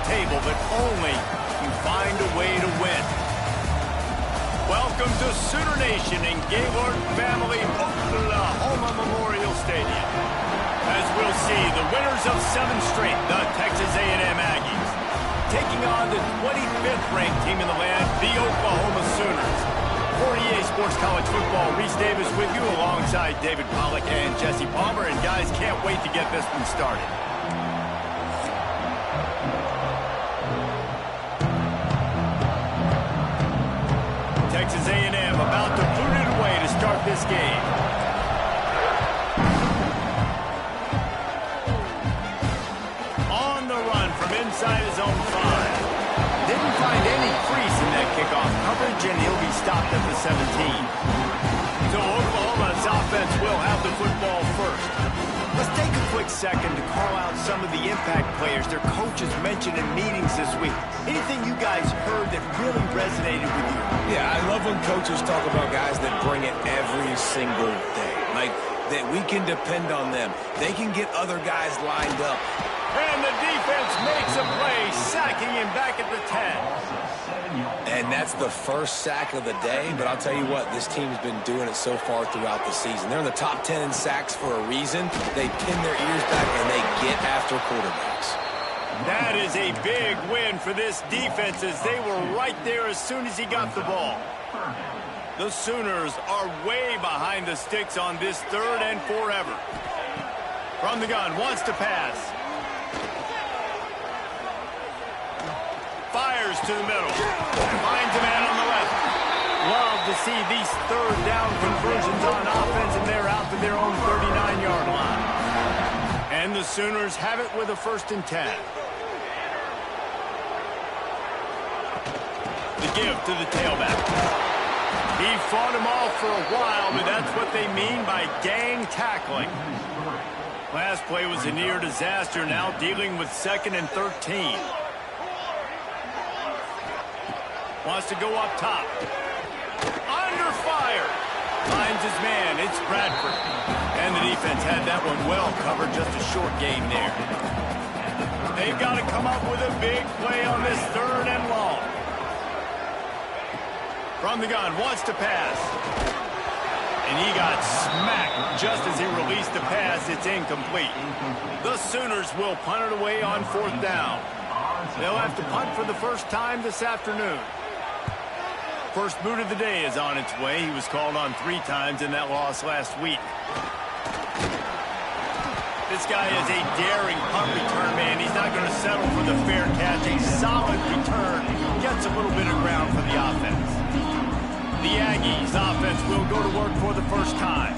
table, but only you find a way to win. Welcome to Sooner Nation in Gaylord Family Oklahoma Memorial Stadium. As we'll see, the winners of 7 straight, the Texas A&M Aggies, taking on the 25th ranked team in the land, the Oklahoma Sooners. For EA Sports College Football, Reese Davis with you alongside David Pollack and Jesse Palmer. And guys, can't wait to get this one started. Texas A&M about to boot it away to start this game. On the run from inside his own 5. Didn't find any crease in that kickoff coverage, and he'll be stopped at the 17. So Oklahoma's offense will have the football first. Let's take a quick second to call out some of the impact players their coaches mentioned in meetings this week. Anything you guys heard that really resonated with you? Yeah, I love when coaches talk about guys that bring it every single day. Like, that we can depend on them. They can get other guys lined up. And the defense makes a play, sacking him back at the 10. And that's the first sack of the day, but I'll tell you what, this team's been doing it so far throughout the season. They're in the top 10 in sacks for a reason. They pin their ears back and they get after quarterbacks. That is a big win for this defense as they were right there as soon as he got the ball. The Sooners are way behind the sticks on this 3rd and forever. From the gun, wants to pass. Fires to the middle. Finds a man on the left. Love to see these 3rd down conversions on offense, and they're out to their own 39-yard line. And the Sooners have it with a 1st and 10. The give to the tailback. He fought him off for a while, but that's what they mean by gang tackling. Last play was a near disaster, now dealing with 2nd and 13. Wants to go up top. Under fire. Finds his man. It's Bradford. And the defense had that one well covered. Just a short game there. They've got to come up with a big play on this 3rd and long. From the gun. Wants to pass. And he got smacked just as he released the pass. It's incomplete. The Sooners will punt it away on 4th down. They'll have to punt for the first time this afternoon. First boot of the day is on its way. He was called on 3 times in that loss last week. This guy is a daring punt return man. He's not going to settle for the fair catch. A solid return. Gets a little bit of ground for the offense. The Aggies offense will go to work for the first time.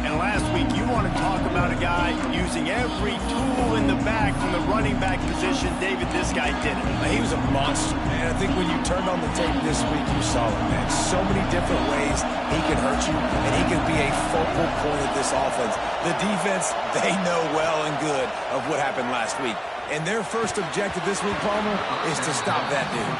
And last week, you want to talk about a guy using every tool in the back from the running back position. David, this guy did it. He was a monster, man. I think when you turned on the tape this week, you saw it, man. So many different ways he can hurt you, and he can be a focal point of this offense. The defense, they know well and good of what happened last week. And their first objective this week, Palmer, is to stop that dude.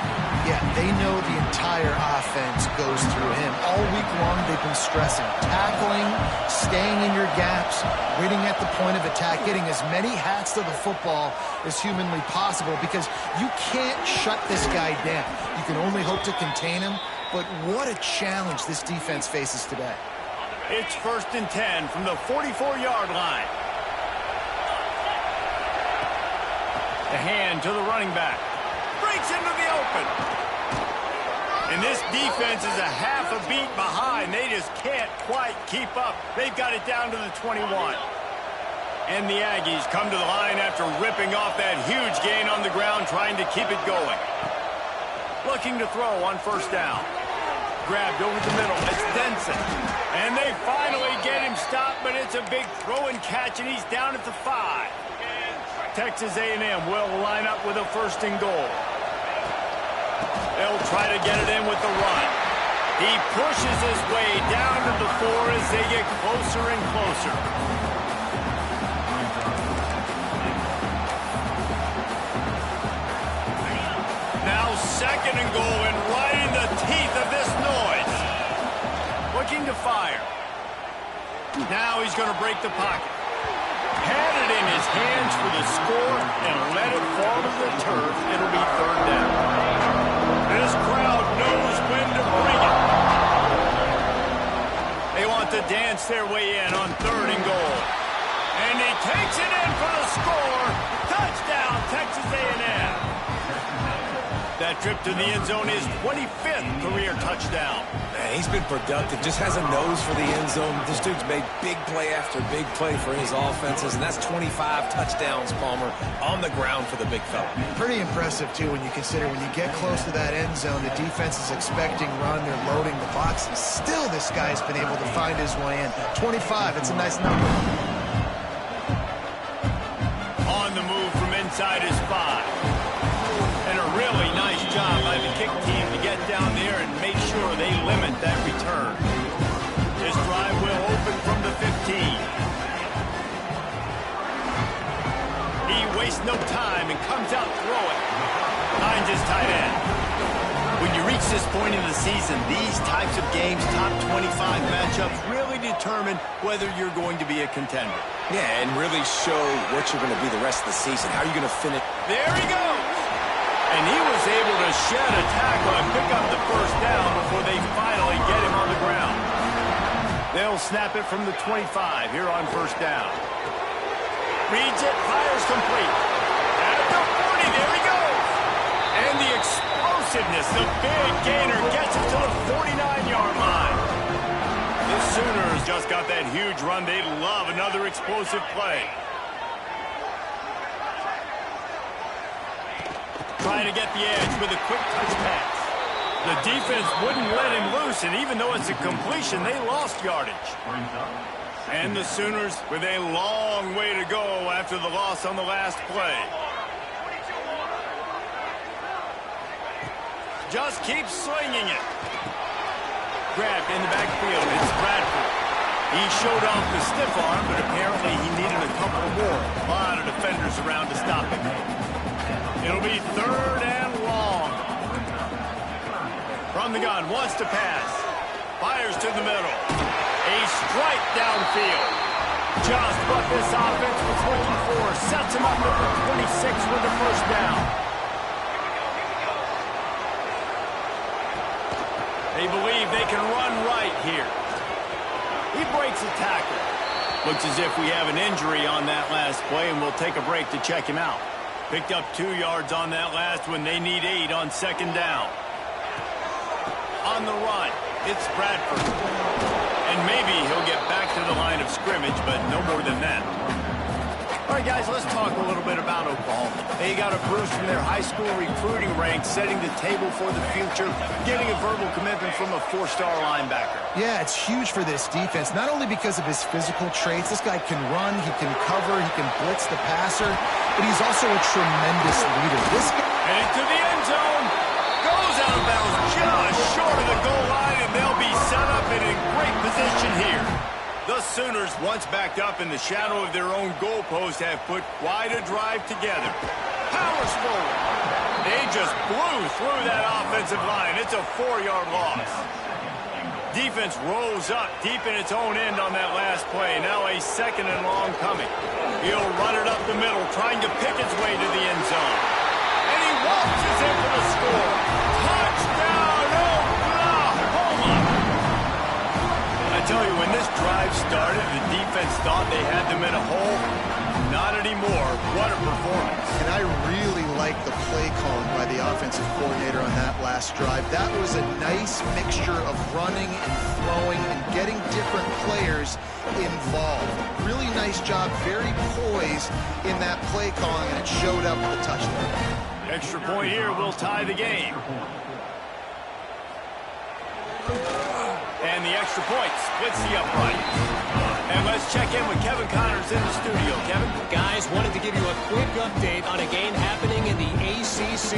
Yeah, they know the entire offense goes through him. All week long, they've been stressing tackling, staying in your gaps, waiting at the point of attack, getting as many hats to the football as humanly possible because you can't shut this guy down. You can only hope to contain him, but what a challenge this defense faces today. It's 1st and 10 from the 44-yard line. The hand to the running back. Breaks into the open. And this defense is a half a beat behind. They just can't quite keep up. They've got it down to the 21. And the Aggies come to the line after ripping off that huge gain on the ground, trying to keep it going. Looking to throw on 1st down. Grabbed over the middle. It's Denson. And they finally get him stopped, but it's a big throw and catch, and he's down at the 5. Texas A&M will line up with a 1st and goal. They'll try to get it in with the run. He pushes his way down to the 4 as they get closer and closer. Now 2nd and goal, and right in the teeth of this noise. Looking to fire. Now he's going to break the pocket. Had it in his hands for the score and let it fall to the turf. It'll That trip to the end zone is 25th career touchdown. Man, he's been productive, just has a nose for the end zone. This dude's made big play after big play for his offenses, and that's 25 touchdowns, Palmer, on the ground for the big fella. Pretty impressive, too, when you consider when you get close to that end zone, the defense is expecting run, they're loading the box, and still this guy's been able to find his way in. 25, it's a nice number. On the move from inside his 5. And a really nice job by the kick team to get down there and make sure they limit that return. This drive will open from the 15. He wastes no time and comes out throwing. Finds his tight end. When you reach this point in the season, these types of games, top 25 matchups, really determine whether you're going to be a contender. Yeah, and really show what you're going to be the rest of the season. How are you going to finish? There he goes! And he was able to shed a tackle and pick up the first down before they finally get him on the ground. They'll snap it from the 25 here on first down. Reads it, fires complete. At the 40, there he goes! And the explosiveness, the big gainer gets it to the 49-yard line. The Sooners just got that huge run. They love another explosive play. Trying to get the edge with a quick touch pass. The defense wouldn't let him loose, and even though it's a completion, they lost yardage. And the Sooners with a long way to go after the loss on the last play. Just keep slinging it. Grabbed in the backfield. It's Bradford. He showed off the stiff arm, but apparently he needed a couple more. A lot of defenders around to stop him. It'll be 3rd and long. From the gun, wants to pass. Fires to the middle. A strike downfield. Just what this offense was looking for. Sets him up at the 26 with the first down. They believe they can run right here. He breaks a tackle. Looks as if we have an injury on that last play, and we'll take a break to check him out. Picked up 2 yards on that last one. They need 8 on second down. On the run, it's Bradford. And maybe he'll get back to the line of scrimmage, but no more than that. All right, guys, let's talk a little bit about Oklahoma. They got a boost from their high school recruiting ranks, setting the table for the future, getting a verbal commitment from a 4-star linebacker. Yeah, it's huge for this defense, not only because of his physical traits. This guy can run, he can cover, he can blitz the passer, but he's also a tremendous leader. This guy heading to the end zone, goes out of bounds just short of the goal line, and they'll be set up in a great position here. The Sooners, once backed up in the shadow of their own goalpost, have put quite a drive together. Powers forward. They just blew through that offensive line. It's a 4-yard loss. Defense rolls up deep in its own end on that last play. Now a 2nd and long coming. He'll run it up the middle, trying to pick its way to the end zone. And he waltzes in for the score. Touchdown, Oklahoma! I tell you, when this drive started, the defense thought they had them in a hole. Not anymore. What a performance. And I really like the play calling by the offensive coordinator on that last drive. That was a nice mixture of running and throwing and getting different players involved. Really nice job, very poised in that play calling, and it showed up with a touchdown. Extra point here will tie the game. And the extra point splits the upright. And let's check in with Kevin Connors in the studio. Kevin? Guys, wanted to give you a quick update on a game happening in the ACC.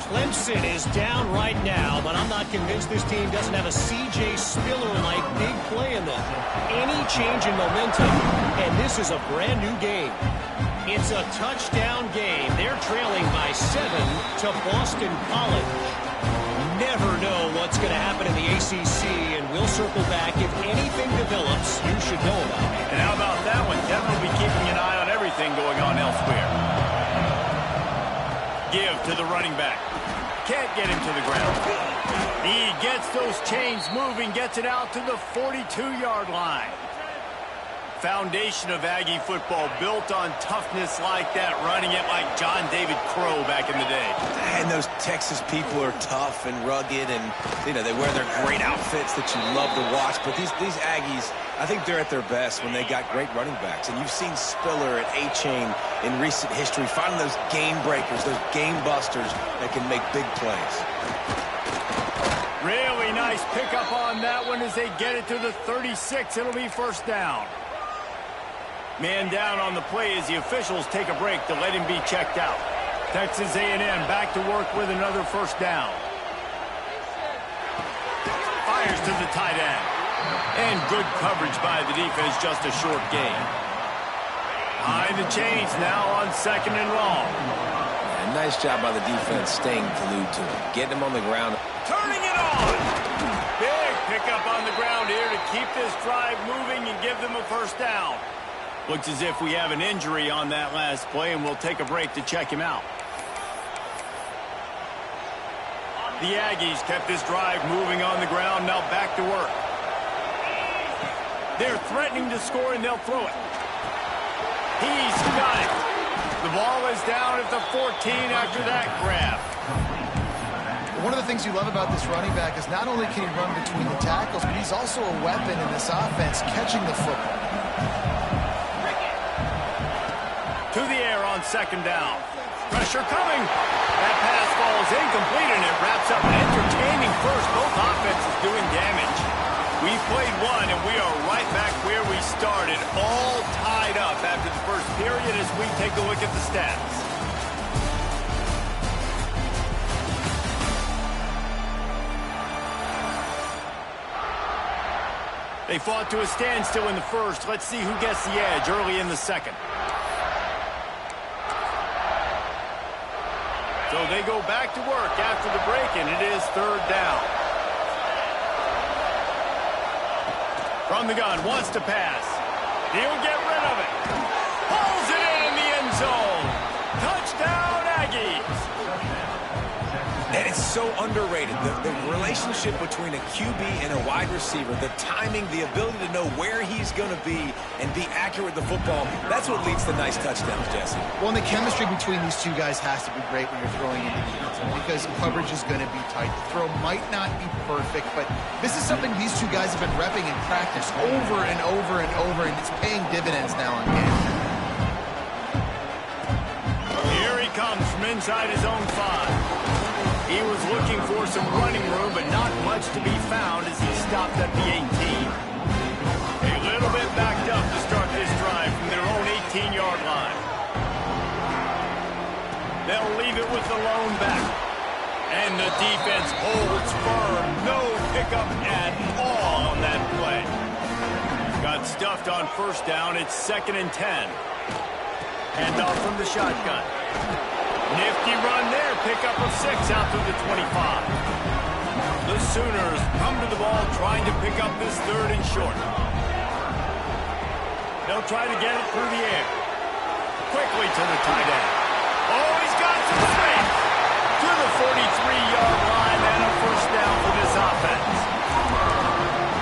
Clemson is down right now, but I'm not convinced this team doesn't have a C.J. Spiller-like big play in them. Any change in momentum, and this is a brand new game. It's a touchdown game. They're trailing by 7 to Boston College. Never know what's going to happen in the ACC, and we'll circle back if anything develops you should know about. And how about that one? Devin will be keeping an eye on everything going on elsewhere. Give to the running back. Can't get him to the ground. He gets those chains moving, gets it out to the 42-yard line. foundation of Aggie football built on toughness like that, running it like John David Crow back in the day. And those Texas people are tough and rugged, and they wear their great outfits that you love to watch. But these Aggies, I think they're at their best when they got great running backs. And you've seen Spiller and A-Chain in recent history finding those game breakers, those game busters that can make big plays. Really nice pickup on that one as they get it to the 36. It'll be first down. Man down on the play as the officials take a break to let him be checked out. Texas A&M back to work with another first down. Fires to the tight end. And good coverage by the defense, just a short gain. Behind the chains now on second and long. And nice job by the defense staying glued to him, getting him on the ground. Turning it on. Big pickup on the ground here to keep this drive moving and give them a first down. Looks as if we have an injury on that last play, and we'll take a break to check him out. The Aggies kept this drive moving on the ground, now back to work. They're threatening to score, and they'll throw it. He's got it. The ball is down at the 14 after that grab. One of the things you love about this running back is not only can he run between the tackles, but he's also a weapon in this offense, catching the football. To the air on second down. Pressure coming. That pass falls incomplete, and it wraps up an entertaining first. Both offenses doing damage. We played one, and we are right back where we started, all tied up after the first period as we take a look at the stats. They fought to a standstill in the first. Let's see who gets the edge early in the second. So they go back to work after the break, and it is third down. From the gun, wants to pass. He'll get rid of it. Pulls it in the end zone. Touchdown, Aggies. And it's so underrated. The relationship between a QB and a wide receiver, the timing, the ability to know where he's going to be and be accurate with the football, that's what leads to nice touchdowns, Jesse. Well, and the chemistry between these two guys has to be great when you're throwing into the end zone because coverage is going to be tight. The throw might not be perfect, but this is something these two guys have been repping in practice over and over and over, and it's paying dividends now in game. Here he comes from inside his own 5. He was looking for some running room, but not much to be found as he stopped at the 18. A little bit backed up to start this drive from their own 18-yard line. They'll leave it with the lone back. And the defense holds firm. No pickup at all on that play. Got stuffed on first down. It's 2nd and 10. Handoff from the shotgun. Nifty run there, pickup of 6 out to the 25. The Sooners come to the ball trying to pick up this third and short. They'll try to get it through the air. Quickly to the tight end. Oh, he's got some space. To the 43-yard line and a first down for this offense.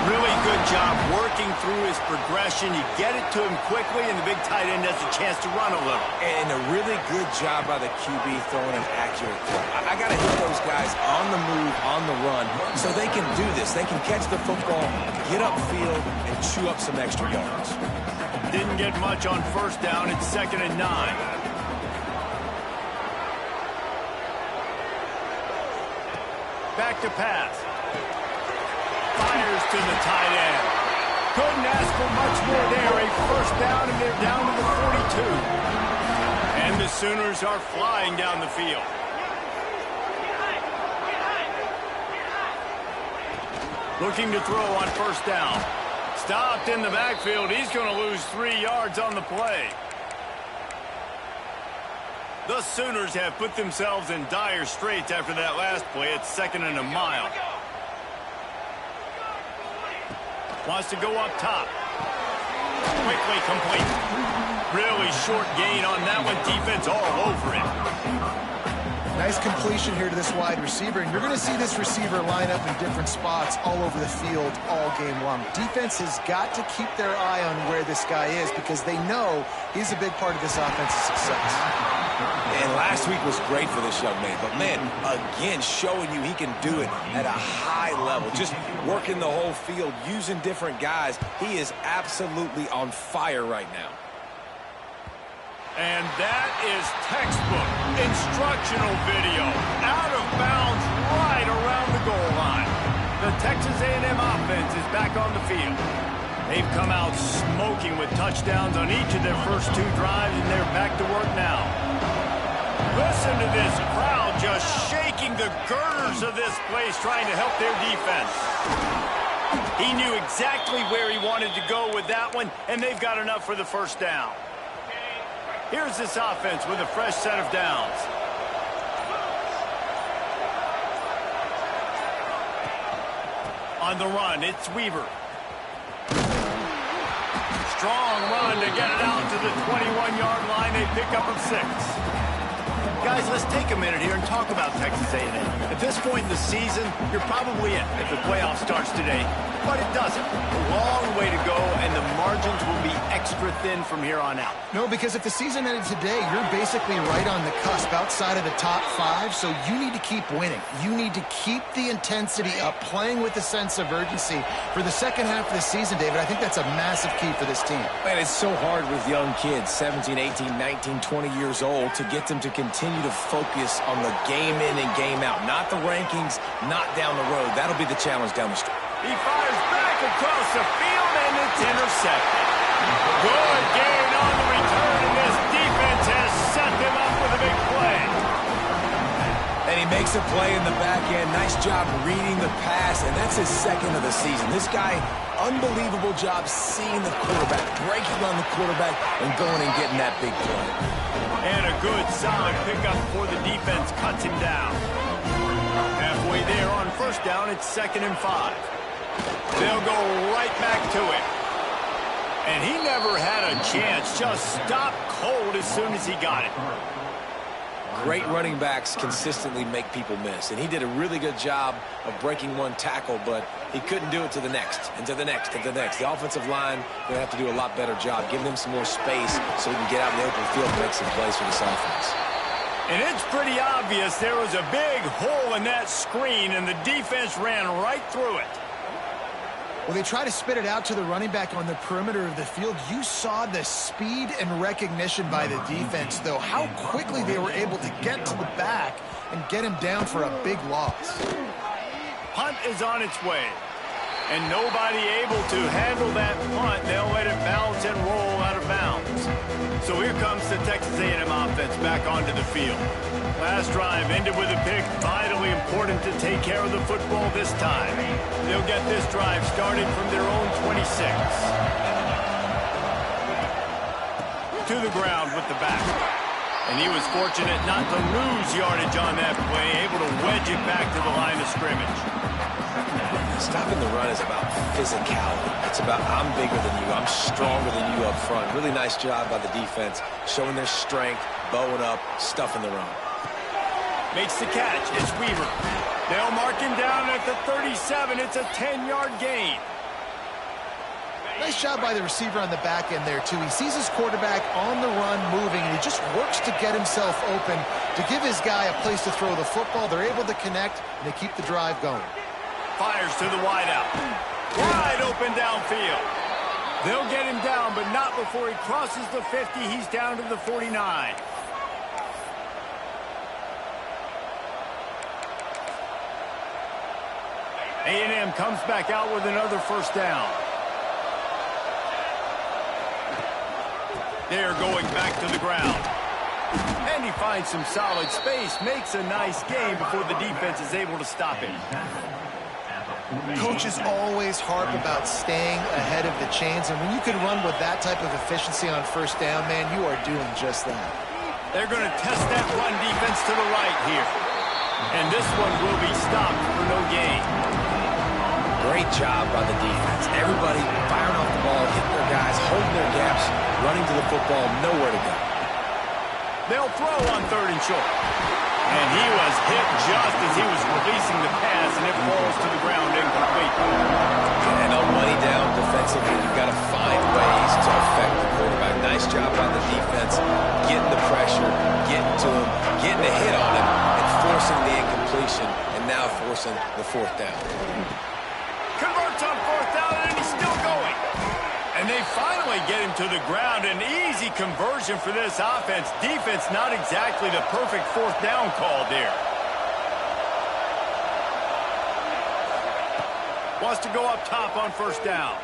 Really good job working through his progression. You get it to him quickly, and the big tight end has a chance to run a little. And a really good job by the QB throwing an accurate throw. I got to hit those guys on the move, on the run, so they can do this. They can catch the football, get upfield, and chew up some extra yards. Didn't get much on first down. It's 2nd and 9. Back to pass. Fires to the tight end. Couldn't ask for much more there. A first down, and they're down to the 42. And the Sooners are flying down the field. Looking to throw on first down. Stopped in the backfield. He's going to lose 3 yards on the play. The Sooners have put themselves in dire straits after that last play. It's 2nd and a mile. Wants to go up top. Quickly complete. Really short gain on that one. Defense all over it. Nice this completion here to this wide receiver, and you're going to see this receiver line up in different spots all over the field all game long. Defense has got to keep their eye on where this guy is because they know he's a big part of this offensive success. And last week was great for this young man. But, man, again, showing you he can do it at a high level. Just working the whole field, using different guys. He is absolutely on fire right now. And that is textbook instructional video. Out of bounds right around the goal line. The Texas A&M offense is back on the field. They've come out smoking with touchdowns on each of their first 2 drives, and they're back to work now. Listen to this crowd just shaking the girders of this place trying to help their defense. He knew exactly where he wanted to go with that one, and they've got enough for the first down. Here's this offense with a fresh set of downs. On the run, it's Weaver. Strong run to get it out to the 21-yard line. They pick up of 6. Guys, let's take a minute here and talk about Texas A&M. At this point in the season, you're probably in if the playoff starts today, but it doesn't. A long way to go, and the margins will be extra thin from here on out. No, because if the season ended today, you're basically right on the cusp outside of the top 5, so you need to keep winning. You need to keep the intensity up, playing with a sense of urgency for the second half of the season, David. I think that's a massive key for this team. Man, it's so hard with young kids, 17, 18, 19, 20 years old, to get them to continue to focus on the game in and game out. Not the rankings, not down the road. That'll be the challenge down the street. He fires back across the field, and it's intercepted. Good gain on the return, and this defense has set them up with a big play. And he makes a play in the back end. Nice job reading the pass, and that's his 2nd of the season. This guy, unbelievable job seeing the quarterback, breaking on the quarterback, and going and getting that big play. And a good, solid pickup before the defense cuts him down. Halfway there on first down, it's 2nd and 5. They'll go right back to it. And he never had a chance. Just stopped cold as soon as he got it. Great running backs consistently make people miss. And he did a really good job of breaking one tackle, but he couldn't do it to the next, and to the next, and to the next. The offensive line going to have to do a lot better job, giving them some more space so he can get out in the open field and make some plays for this offense. And it's pretty obvious there was a big hole in that screen, and the defense ran right through it. Well, they try to spit it out to the running back on the perimeter of the field. You saw the speed and recognition by the defense, though, how quickly they were able to get to the back and get him down for a big loss. Punt is on its way, and nobody able to handle that punt. They'll let it bounce and roll out of bounds. So here comes the Texas A&M offense back onto the field. Last drive ended with a pick. Vitally important to take care of the football this time. They'll get this drive started from their own 26. To the ground with the back. And he was fortunate not to lose yardage on that play, able to wedge it back to the line of scrimmage. Stopping the run is about physicality. It's about I'm bigger than you, I'm stronger than you up front. Really nice job by the defense, showing their strength, bowing up, stuffing the run. Makes the catch. It's Weaver. They'll mark him down at the 37. It's a 10-yard gain. Nice job by the receiver on the back end there, too. He sees his quarterback on the run moving, and he just works to get himself open to give his guy a place to throw the football. They're able to connect, and they keep the drive going. Fires to the wideout. Wide open downfield. They'll get him down, but not before he crosses the 50. He's down to the 49. A&M comes back out with another first down. They're going back to the ground. And he finds some solid space, makes a nice gain before the defense is able to stop him. Coaches always harp about staying ahead of the chains, and when you can run with that type of efficiency on first down, man, you are doing just that. They're going to test that run defense to the right here. And this one will be stopped for no gain. Great job by the defense. Everybody firing off the ball, hitting their guys, holding their gaps, running to the football, nowhere to go. They'll throw on 3rd and short. And he was hit just as he was releasing the pass, and it falls to the ground incomplete. And on money down defensively, you've got to find ways to affect the quarterback. Nice job by the defense, getting the pressure, getting to him, getting a hit on him, and forcing the incompletion, and now forcing the 4th down. Converts on 4th down, and he's still going. And they finally get him to the ground. An easy conversion for this offense. Defense not exactly the perfect 4th down call there. Wants to go up top on 1st down.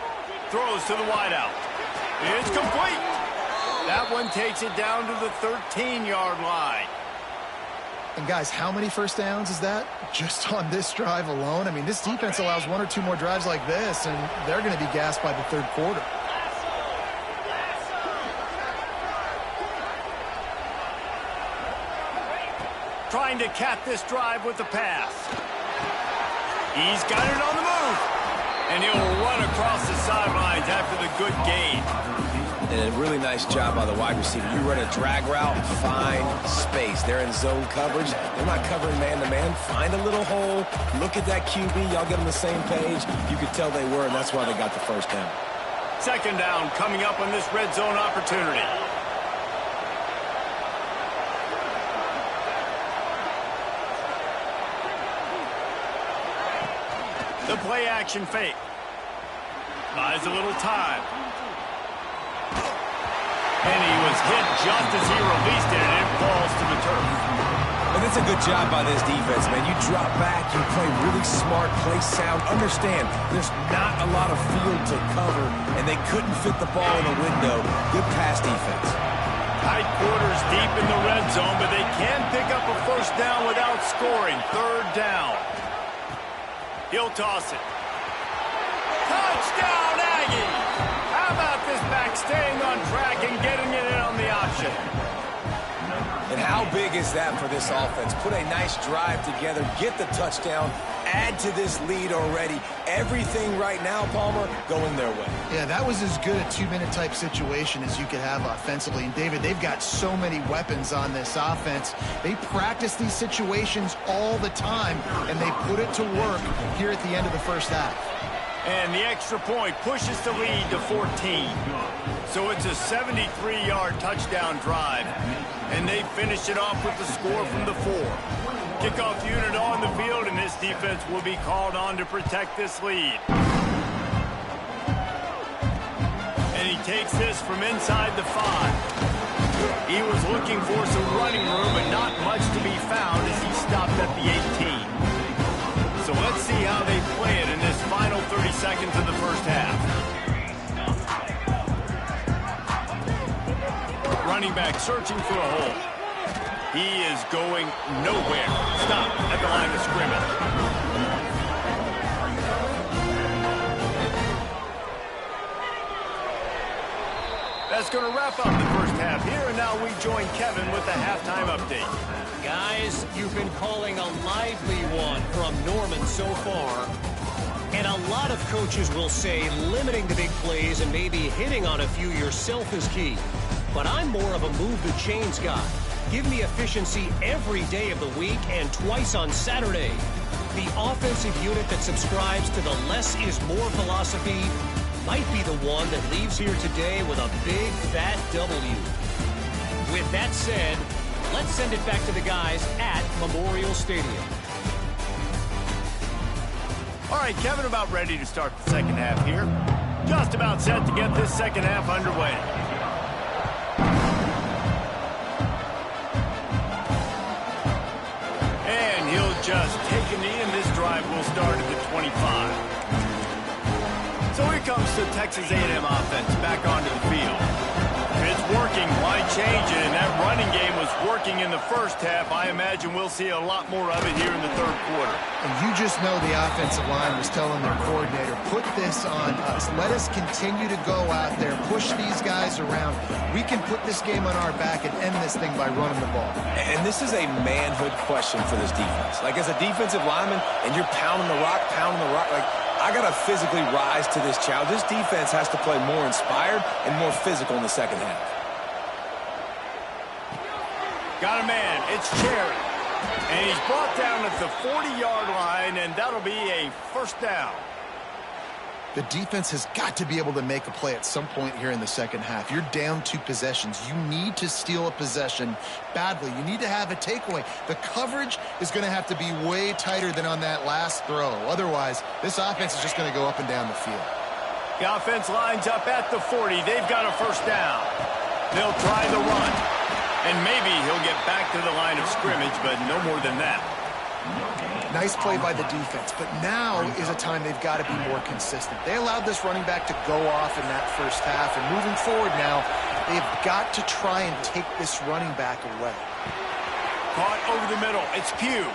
Throws to the wideout. It's complete. That one takes it down to the 13-yard line. And guys, how many 1st downs is that? Just on this drive alone? I mean, this defense allows 1 or 2 more drives like this, and they're going to be gassed by the 3rd quarter. Trying to cap this drive with the pass. He's got it on the move. And he'll run across the sidelines after the good gain. And a really nice job by the wide receiver. You run a drag route, find space. They're in zone coverage. They're not covering man-to-man. Find a little hole. Look at that QB. Y'all get on the same page. You could tell they were, and that's why they got the 1st down. 2nd down coming up on this red zone opportunity. The play action fake. Buys a little time. And he was hit just as he released it, and it falls to the turf. And it's a good job by this defense, man. You drop back, you play really smart, play sound. Understand, there's not a lot of field to cover, and they couldn't fit the ball in the window. Good pass defense. Tight quarters deep in the red zone, but they can pick up a 1st down without scoring. 3rd down. He'll toss it. Touchdown, Aggies! How about this back staying on track and getting it in on the option? And how big is that for this offense? Put a nice drive together, get the touchdown, add to this lead already. Everything right now, Palmer, going their way. Yeah, that was as good a 2-minute type situation as you could have offensively. And David, they've got so many weapons on this offense. They practice these situations all the time, and they put it to work here at the end of the 1st half. And the extra point pushes the lead to 14. So it's a 73-yard touchdown drive. And they finish it off with the score from the 4. Kickoff unit on the field, and this defense will be called on to protect this lead. And he takes this from inside the 5. He was looking for some running room, but not much to be found as he stopped at the 18. So let's see how they play it in this final 30 seconds of the 1st half. Running back searching for a hole. He is going nowhere. Stop at the line of scrimmage. That's going to wrap up the 1st half here, and now we join Kevin with the halftime update. Guys, you've been calling a lively one from Norman so far. And a lot of coaches will say limiting the big plays and maybe hitting on a few yourself is key. But I'm more of a move the chains guy. Give me efficiency every day of the week and twice on Saturday. The offensive unit that subscribes to the less is more philosophy might be the one that leaves here today with a big fat W. With that said, let's send it back to the guys at Memorial Stadium. All right, Kevin, about ready to start the 2nd half here. Just about set to get this 2nd half underway. And he'll just take a knee, and this drive will start at the 25. So here comes the Texas A&M offense back onto the field. If it's working, why change it? And that running game was working in the 1st half. I imagine we'll see a lot more of it here in the 3rd quarter. And you just know the offensive line was telling their coordinator, put this on us. Let us continue to go out there, push these guys around. We can put this game on our back and end this thing by running the ball. And this is a manhood question for this defense. Like, as a defensive lineman, and you're pounding the rock, like, I got to physically rise to this challenge. This defense has to play more inspired and more physical in the 2nd half. Got a man. It's Cherry. And he's brought down at the 40-yard line, and that'll be a first down. The defense has got to be able to make a play at some point here in the second half. You're down 2 possessions. You need to steal a possession badly. You need to have a takeaway. The coverage is going to have to be way tighter than on that last throw. Otherwise, this offense is just going to go up and down the field. The offense lines up at the 40. They've got a first down. They'll try the run. And maybe he'll get back to the line of scrimmage, but no more than that. Nice play by the defense, but now is a time they've got to be more consistent. They allowed this running back to go off in that first half, and moving forward now, they've got to try and take this running back away. Caught over the middle. It's Pugh.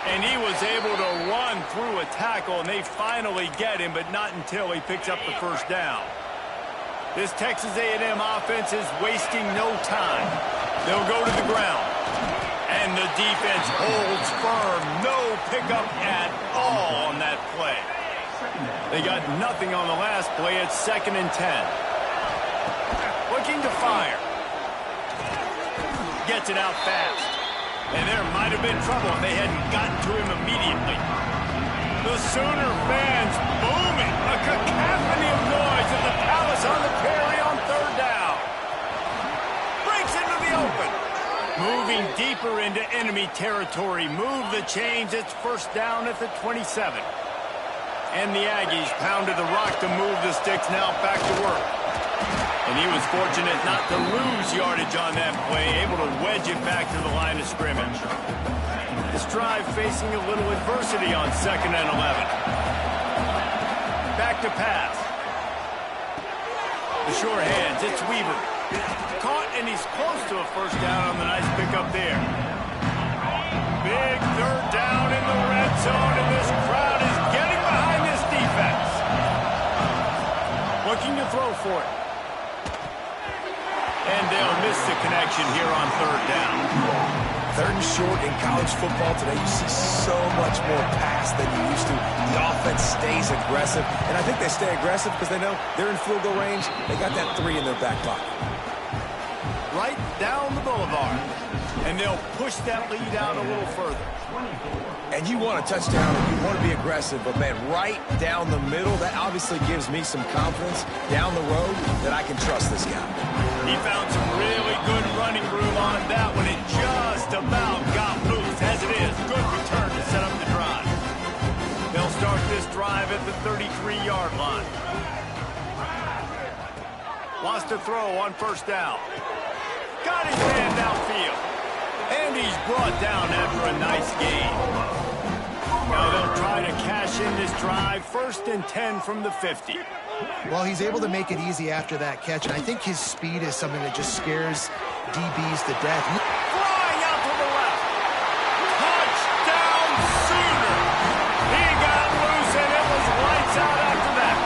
And he was able to run through a tackle, and they finally get him, but not until he picks up the first down. This Texas A&M offense is wasting no time. They'll go to the ground. And the defense holds firm. No pickup at all on that play. They got nothing on the last play. It's 2nd and 10. Looking to fire. Gets it out fast. And there might have been trouble if they hadn't gotten to him immediately. The Sooner fans booming. A cacophony of noise at the Palace on the Prairie on 3rd down. Breaks into the open. Moving deeper into enemy territory. Move the chains. It's first down at the 27. And the Aggies pounded the rock to move the sticks. Now back to work. And he was fortunate not to lose yardage on that play. Able to wedge it back to the line of scrimmage. This drive facing a little adversity on 2nd and 11. Back to pass. The sure hands. It's Weaver. Caught, and he's close to a first down on the nice pickup there. Big 3rd down in the red zone, and this crowd is getting behind this defense. Looking to throw for it. And they'll miss the connection here on 3rd down. 3rd and short in college football today, you see so much more pass than you used to. The offense stays aggressive, and I think they stay aggressive because they know they're in field goal range. They got that 3 in their back pocket. Right down the boulevard. And they'll push that lead out a little further. And you want a touchdown, and you want to be aggressive, but, man, right down the middle, that obviously gives me some confidence down the road that I can trust this guy. He found some really good running room on that one. It just about got loose. As it is, good return to set up the drive. They'll start this drive at the 33-yard line. Wants to throw on first down. Got his man downfield. And he's brought down after a nice gain. Now they'll try to cash in this drive. 1st and 10 from the 50. Well, he's able to make it easy after that catch, and I think his speed is something that just scares DBs to death. Flying out to the left. Touchdown Sooner. He got loose, and it was lights out after that.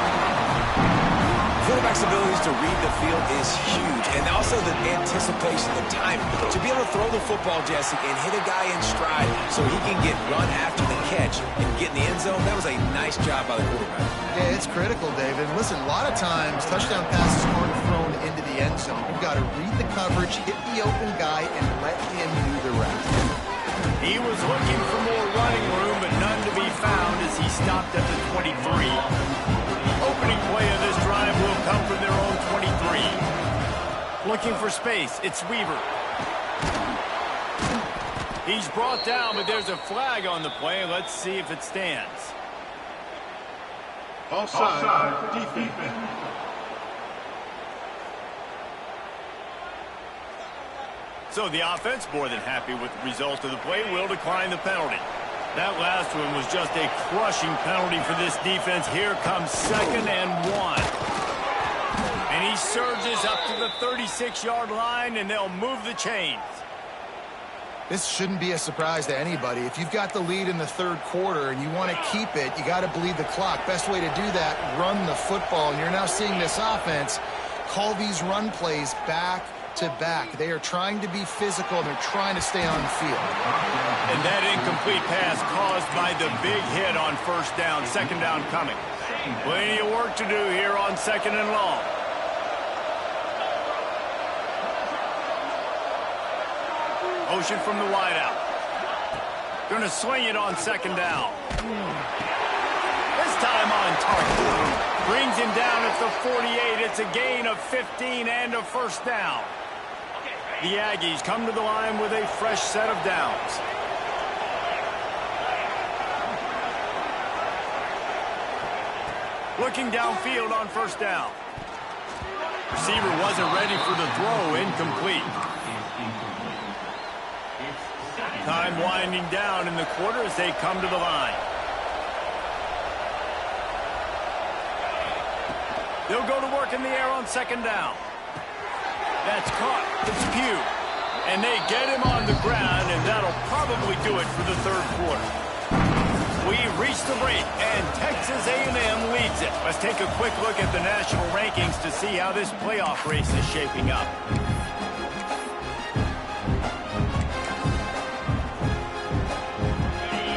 Quarterback's abilities to read the field is huge, and also the anticipation, the timing. To be able to throw the football, Jesse, and hit a guy in stride so he can get run after the catch and get in the end zone, that was a nice job by the quarterback. Yeah, it's critical, David. Listen, a lot of times touchdown passes aren't thrown into the end zone. You've got to read the coverage, hit the open guy, and let him do the rest. He was looking for more running room, but none to be found as he stopped at the 23. Opening play of this drive will come from their own 23. Looking for space. It's Weaver. He's brought down, but there's a flag on the play. Let's see if it stands. Offside, defense. So the offense, more than happy with the result of the play, will decline the penalty. That last one was just a crushing penalty for this defense. Here comes 2nd and 1. And he surges up to the 36-yard line, and they'll move the chains. This shouldn't be a surprise to anybody. If you've got the lead in the 3rd quarter and you want to keep it, you got to bleed the clock. Best way to do that, run the football. And you're now seeing this offense call these run plays back to back. They are trying to be physical, and they're trying to stay on the field. And that incomplete pass caused by the big hit on first down. 2nd down coming. Plenty of work to do here on 2nd and long. Motion from the wideout. Going to swing it on second down. This time on target. Brings him down at the 48. It's a gain of 15 and a first down. The Aggies come to the line with a fresh set of downs. Looking downfield on first down. Receiver wasn't ready for the throw. Incomplete. Time winding down in the quarter as they come to the line. They'll go to work in the air on second down. That's caught. It's Pugh. And they get him on the ground, and that'll probably do it for the third quarter. We've reached the break, and Texas A&M leads it. Let's take a quick look at the national rankings to see how this playoff race is shaping up.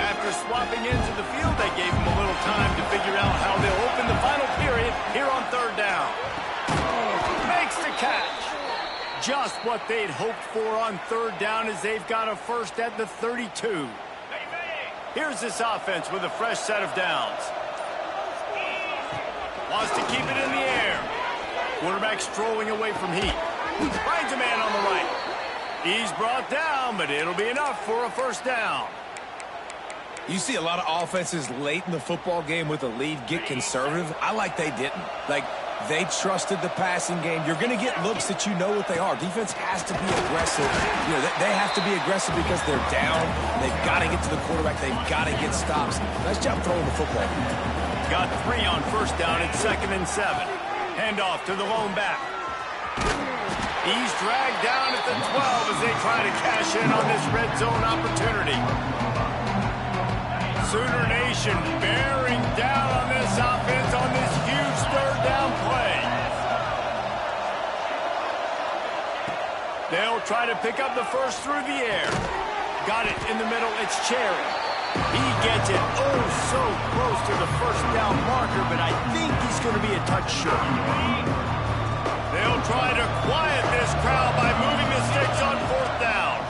After swapping into the field, they gave him a little time to figure out how they'll open the final period here on third down. Makes the catch. Just what they'd hoped for on third down as they've got a first at the 32. Here's this offense with a fresh set of downs. Wants to keep it in the air. Quarterback strolling away from heat. Finds a man on the right. He's brought down, but it'll be enough for a first down. You see a lot of offenses late in the football game with a lead get conservative. I like they didn't. Like, they trusted the passing game. You're going to get looks that you know what they are. Defense has to be aggressive. You know, they have to be aggressive because they're down. They've got to get to the quarterback. They've got to get stops. Nice job throwing the football. Got 3 on first down at 2nd and 7. Handoff to the lone back. He's dragged down at the 12 as they try to cash in on this red zone opportunity. Sooner Nation bearing down on this offense on this huge third down play. They'll try to pick up the first through the air. Got it in the middle. It's Cherry. He gets it oh so close to the first down marker, but I think he's going to be a touch short. They'll try to quiet this crowd by moving the sticks on fourth down.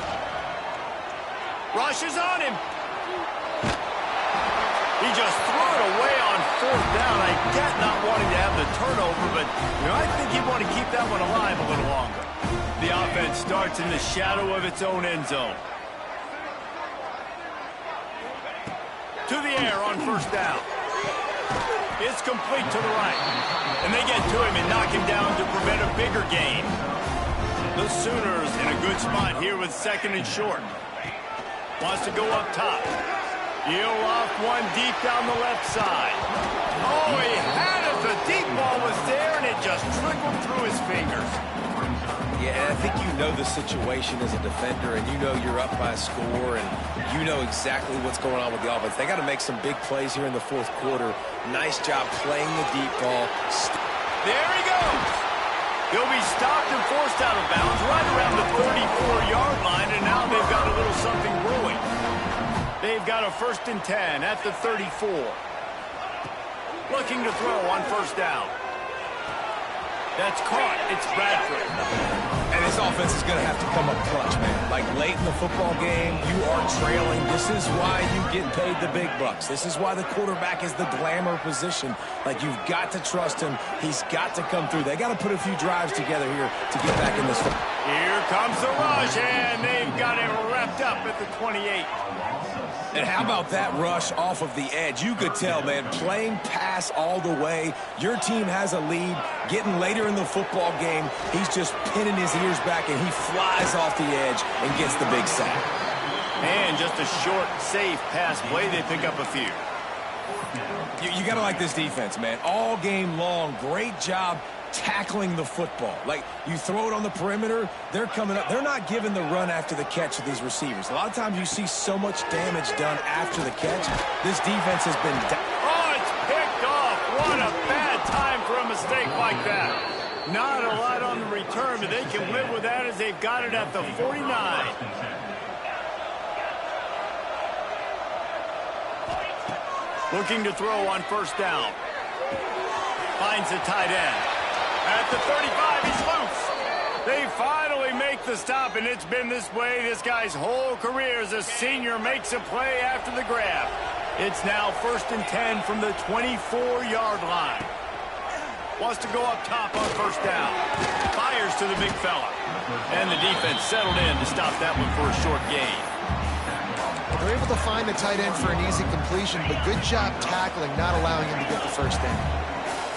Rush is on him. He just threw it away on fourth down. I get not wanting to have the turnover, but I think he'd want to keep that one alive a little longer. The offense starts in the shadow of its own end zone. To the air on first down. It's complete to the right. And they get to him and knock him down to prevent a bigger gain. The Sooners in a good spot here with 2nd and short. Wants to go up top. He'll off one deep down the left side. Oh, he had it. The deep ball was there, and it just trickled through his fingers. Yeah, I think you know the situation as a defender, and you know you're up by a score, and you know exactly what's going on with the offense. They got to make some big plays here in the fourth quarter. Nice job playing the deep ball. There he goes. He'll be stopped and forced out of bounds right around the 34-yard line, and now they've got a little something brewing. They've got a 1st and 10 at the 34. Looking to throw on first down. That's caught. It's Bradford. And this offense is going to have to come up clutch, man. Like, late in the football game, you are trailing. This is why you get paid the big bucks. This is why the quarterback is the glamour position. Like, you've got to trust him. He's got to come through. They got to put a few drives together here to get back in this one. Here comes the rush, and they've got him wrapped up at the 28. And how about that rush off of the edge? You could tell, man, playing pass all the way. Your team has a lead. Getting later in the football game, he's just pinning his ears back, and he flies off the edge and gets the big sack. And just a short, safe pass play. They pick up a few. You got to like this defense, man. All game long, great job tackling the football. Like, you throw it on the perimeter, they're coming up. They're not giving the run after the catch of these receivers. A lot of times you see so much damage done after the catch. This defense has been... Oh, it's picked off. What a bad time for a mistake like that. Not a lot on the return, but they can live with that as they've got it at the 49. Looking to throw on first down. Finds the tight end. At the 35, he's loose. They finally make gets the stop, and it's been this way this guy's whole career as a senior makes a play after the grab. It's now 1st and 10 from the 24-yard line. Wants to go up top on 1st down. Fires to the big fella. And the defense settled in to stop that one for a short gain. They're able to find the tight end for an easy completion, but good job tackling, not allowing him to get the 1st down.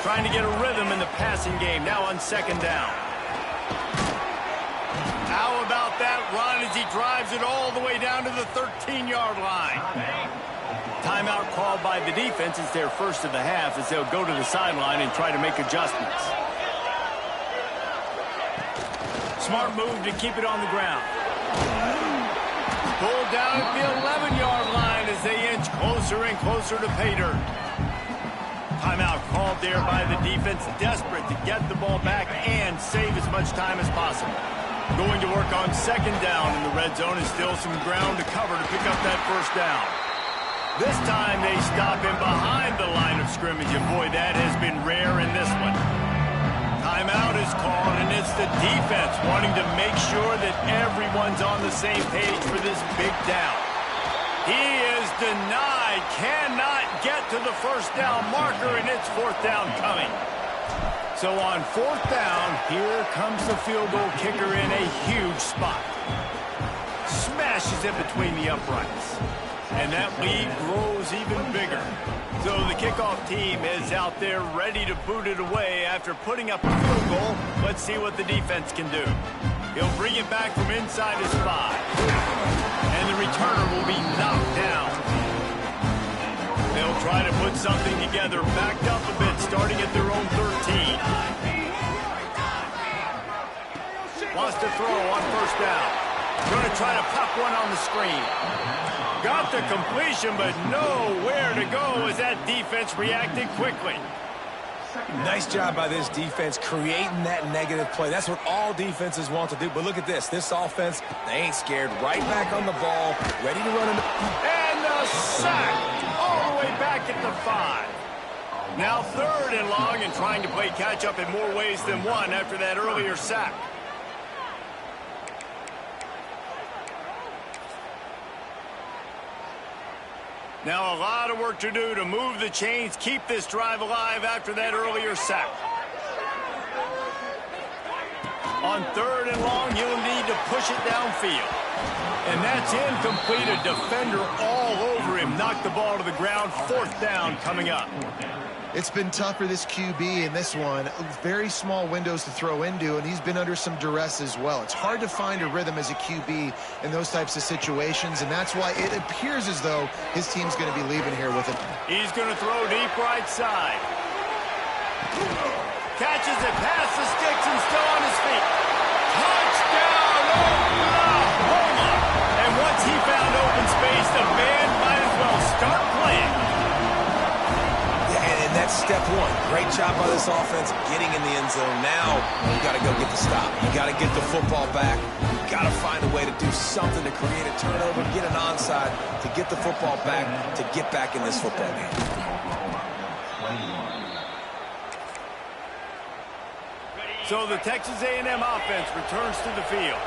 Trying to get a rhythm in the passing game, now on 2nd down. How about that run as he drives it all the way down to the 13-yard line? Timeout called by the defense. It's their first of the half as they'll go to the sideline and try to make adjustments. Smart move to keep it on the ground. Pulled down at the 11-yard line as they inch closer and closer to pay dirt. Timeout called there by the defense, desperate to get the ball back and save as much time as possible. Going to work on 2nd down in the red zone and still some ground to cover to pick up that 1st down. This time they stop him behind the line of scrimmage, and boy, that has been rare in this one. Timeout is called, and it's the defense wanting to make sure that everyone's on the same page for this big down. He is denied, cannot get to the 1st down marker, and it's 4th down coming. So on 4th down, here comes the field goal kicker in a huge spot. Smashes it between the uprights. And that lead grows even bigger. So the kickoff team is out there ready to boot it away after putting up a field goal. Let's see what the defense can do. He'll bring it back from inside his 5. And the returner will be knocked down. They'll try to put something together, backed up a bit, starting at their own 13. Wants to throw on 1st down. Going to try to pop one on the screen. Got the completion, but nowhere to go as that defense reacted quickly. Nice job by this defense creating that negative play. That's what all defenses want to do. But look at this. This offense, they ain't scared. Right back on the ball, ready to run. And a sack all the way back at the 5. Now 3rd and long and trying to play catch-up in more ways than one after that earlier sack. Now a lot of work to do to move the chains, keep this drive alive after that earlier sack. On 3rd and long, he'll need to push it downfield. And that's incomplete. A defender all over him. Knocked the ball to the ground. 4th down coming up. It's been tough for this QB in this one. Very small windows to throw into, and he's been under some duress as well. It's hard to find a rhythm as a QB in those types of situations, and that's why it appears as though his team's going to be leaving here with it. He's going to throw deep right side. Catches it past the sticks and still on his feet. Touchdown, Oklahoma! And once he found open space, the band might as well start playing. And that's step 1. Great job by this offense getting in the end zone. Now you got to go get the stop. You got to get the football back. You got to find a way to do something to create a turnover, get an onside, to get the football back, to get back in this football game. So the Texas A&M offense returns to the field.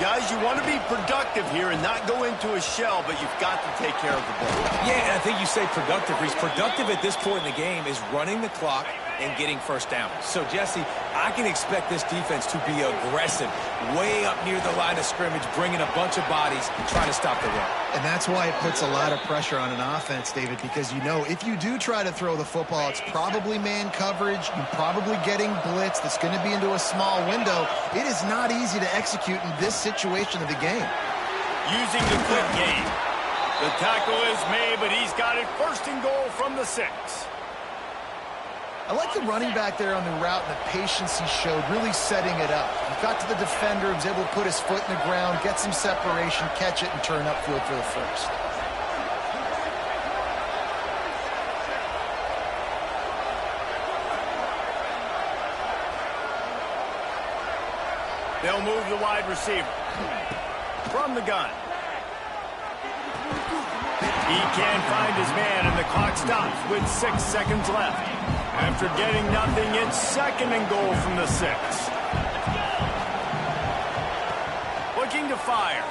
Guys, you want to be productive here and not go into a shell, but you've got to take care of the ball. Yeah, and I think you say productive, Reese. Productive at this point in the game is running the clock and getting 1st down. So, Jesse, I can expect this defense to be aggressive, way up near the line of scrimmage, bringing a bunch of bodies, trying to stop the run. And that's why it puts a lot of pressure on an offense, David, because you know if you do try to throw the football, it's probably man coverage. You're probably getting blitz that's going to be into a small window. It is not easy to execute in this situation of the game. Using the quick game. The tackle is made, but he's got it 1st and goal from the 6. I like the running back there on the route and the patience he showed, really setting it up. He got to the defender, was able to put his foot in the ground, get some separation, catch it, and turn upfield for the 1st. They'll move the wide receiver from the gun. He can't find his man, and the clock stops with 6 seconds left. After getting nothing, it's 2nd and goal from the 6. fire.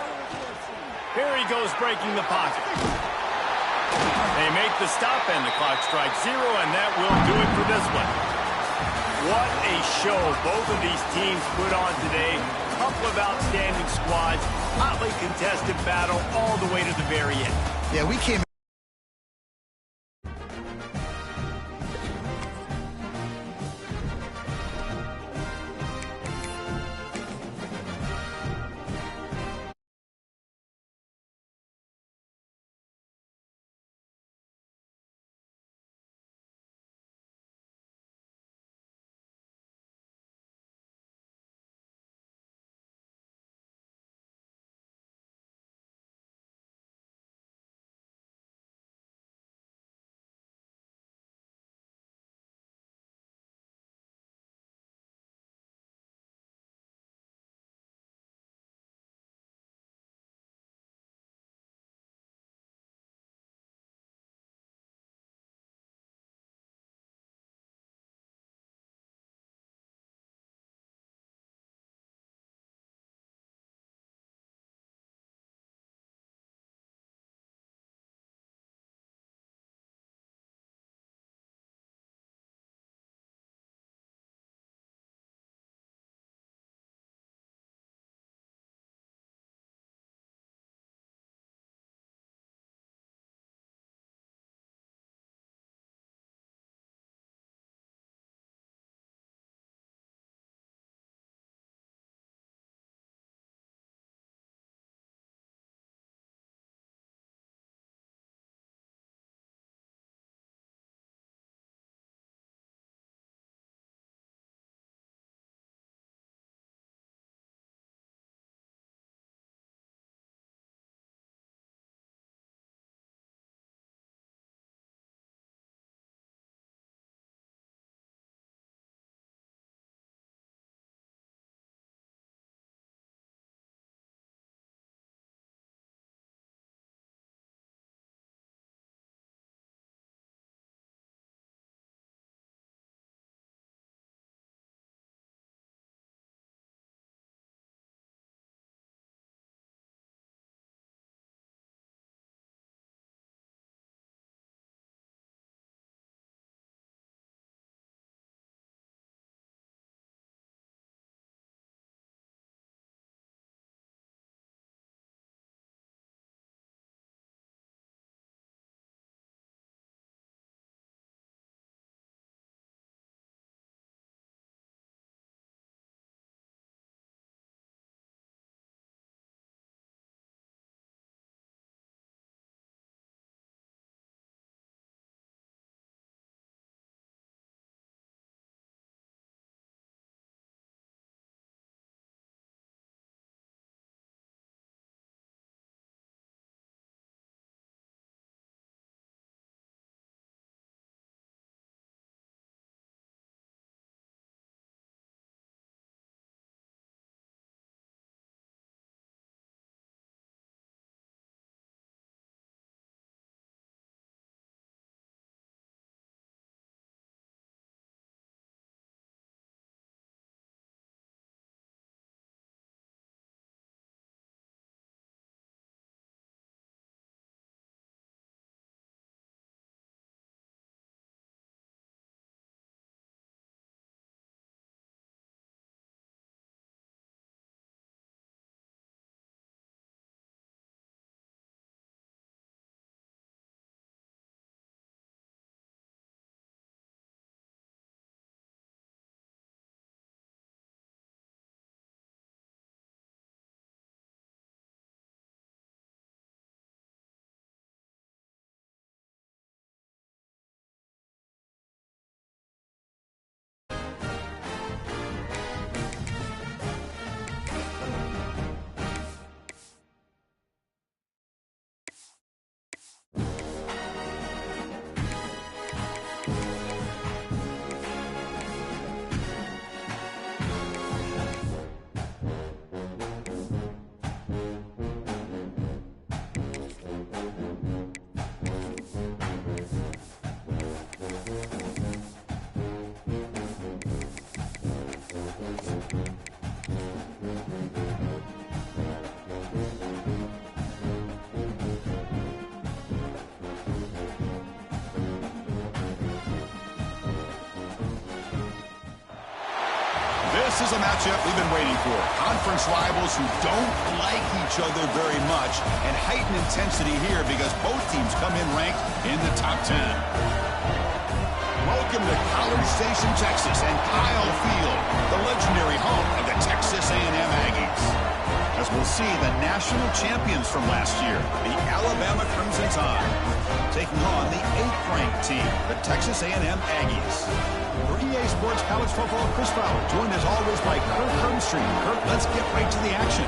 Here he goes breaking the pocket. They make the stop and the clock strikes 0, and that will do it for this one. What a show both of these teams put on today. Couple of outstanding squads, hotly contested battle all the way to the very end. Yeah, we came This is a matchup we've been waiting for. Conference rivals who don't like each other very much, and heightened intensity here because both teams come in ranked in the top 10. Welcome to College Station, Texas, and Kyle Field, the legendary home of the Texas A&M Aggies. As we'll see, the national champions from last year, the Alabama Crimson Tide, taking on the 8th-ranked team, the Texas A&M Aggies. For EA Sports College Football, Chris Fowler, joined as always by Kirk Herbstreit. Kirk, let's get right to the action.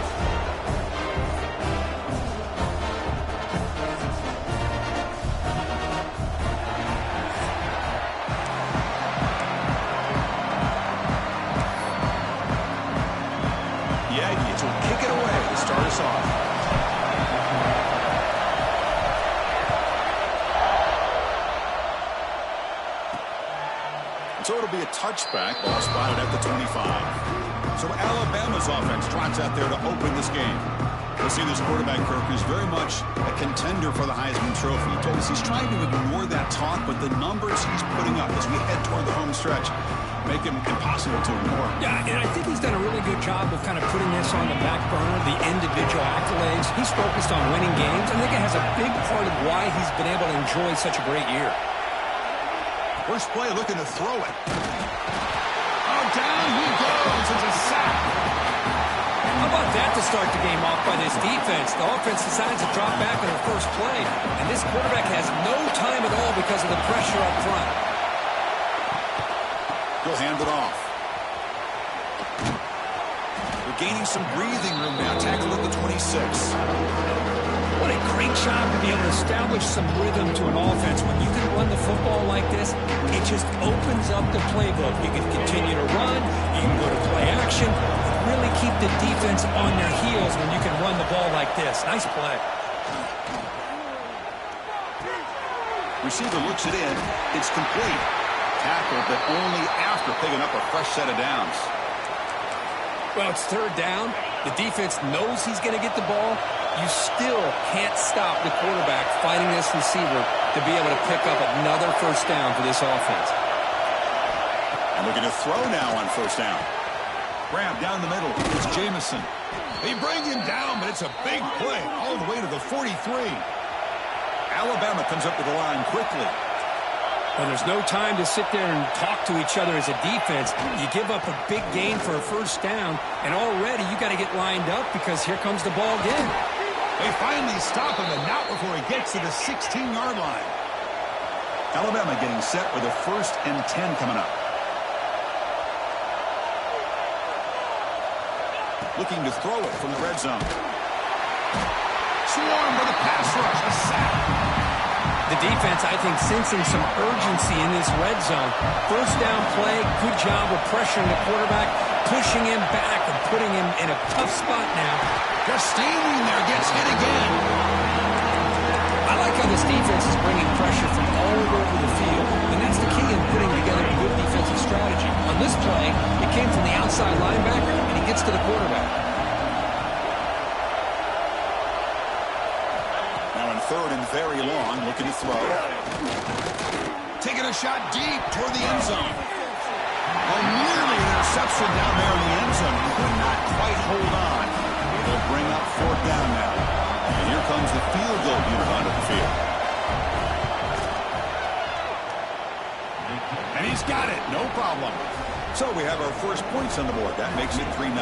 The Aggies will kick it away to start us off. So it'll be a touchback, ball spotted at the 25. So Alabama's offense trots out there to open this game. We'll see this quarterback, Kirk, is very much a contender for the Heisman Trophy. He told us he's trying to ignore that talk, but the numbers he's putting up as we head toward the home stretch make him impossible to ignore. Yeah, and I think he's done a really good job of kind of putting this on the back burner, the individual accolades. He's focused on winning games. I think it has a big part of why he's been able to enjoy such a great year. First play, looking to throw it. Oh, down he goes. It's a sack. How about that to start the game off by this defense? The offense decides to drop back on the first play, and this quarterback has no time at all because of the pressure up front. He'll hand it off. They're gaining some breathing room now. Tackled at the 26. What a great job to be able to establish some rhythm to an offense. When you can run the football like this, it just opens up the playbook. You can continue to run, you can go to play action, really keep the defense on their heels when you can run the ball like this. Nice play. Receiver looks it in. It's complete. Tackled, but only after picking up a fresh set of downs. Well, it's third down. The defense knows he's going to get the ball. You still can't stop the quarterback fighting this receiver to be able to pick up another first down for this offense. And looking to throw now on first down. Grab down the middle. It's Jamison. They bring him down, but it's a big play all the way to the 43. Alabama comes up to the line quickly. Well, there's no time to sit there and talk to each other as a defense. You give up a big gain for a first down, and already you got to get lined up because here comes the ball again. They finally stop him, and not before he gets to the 16-yard line. Alabama getting set with a 1st and 10 coming up. Looking to throw it from the red zone. Swarm with a pass rush, a sack. The defense, I think, sensing some urgency in this red zone. First down play, good job of pressuring the quarterback, pushing him back and putting him in a tough spot now. Just standing there, gets hit again. I like how this defense is bringing pressure from all over the field, and that's the key in putting together a good defensive strategy. On this play, it came from the outside linebacker, and he gets to the quarterback. Third and very long, looking to throw. Taking a shot deep toward the end zone. Oh, nearly an interception down there in the end zone. Could not quite hold on. They'll bring up 4th down now. And here comes the field goal unit onto the field. And he's got it, no problem. So we have our first points on the board. That makes it 3-0.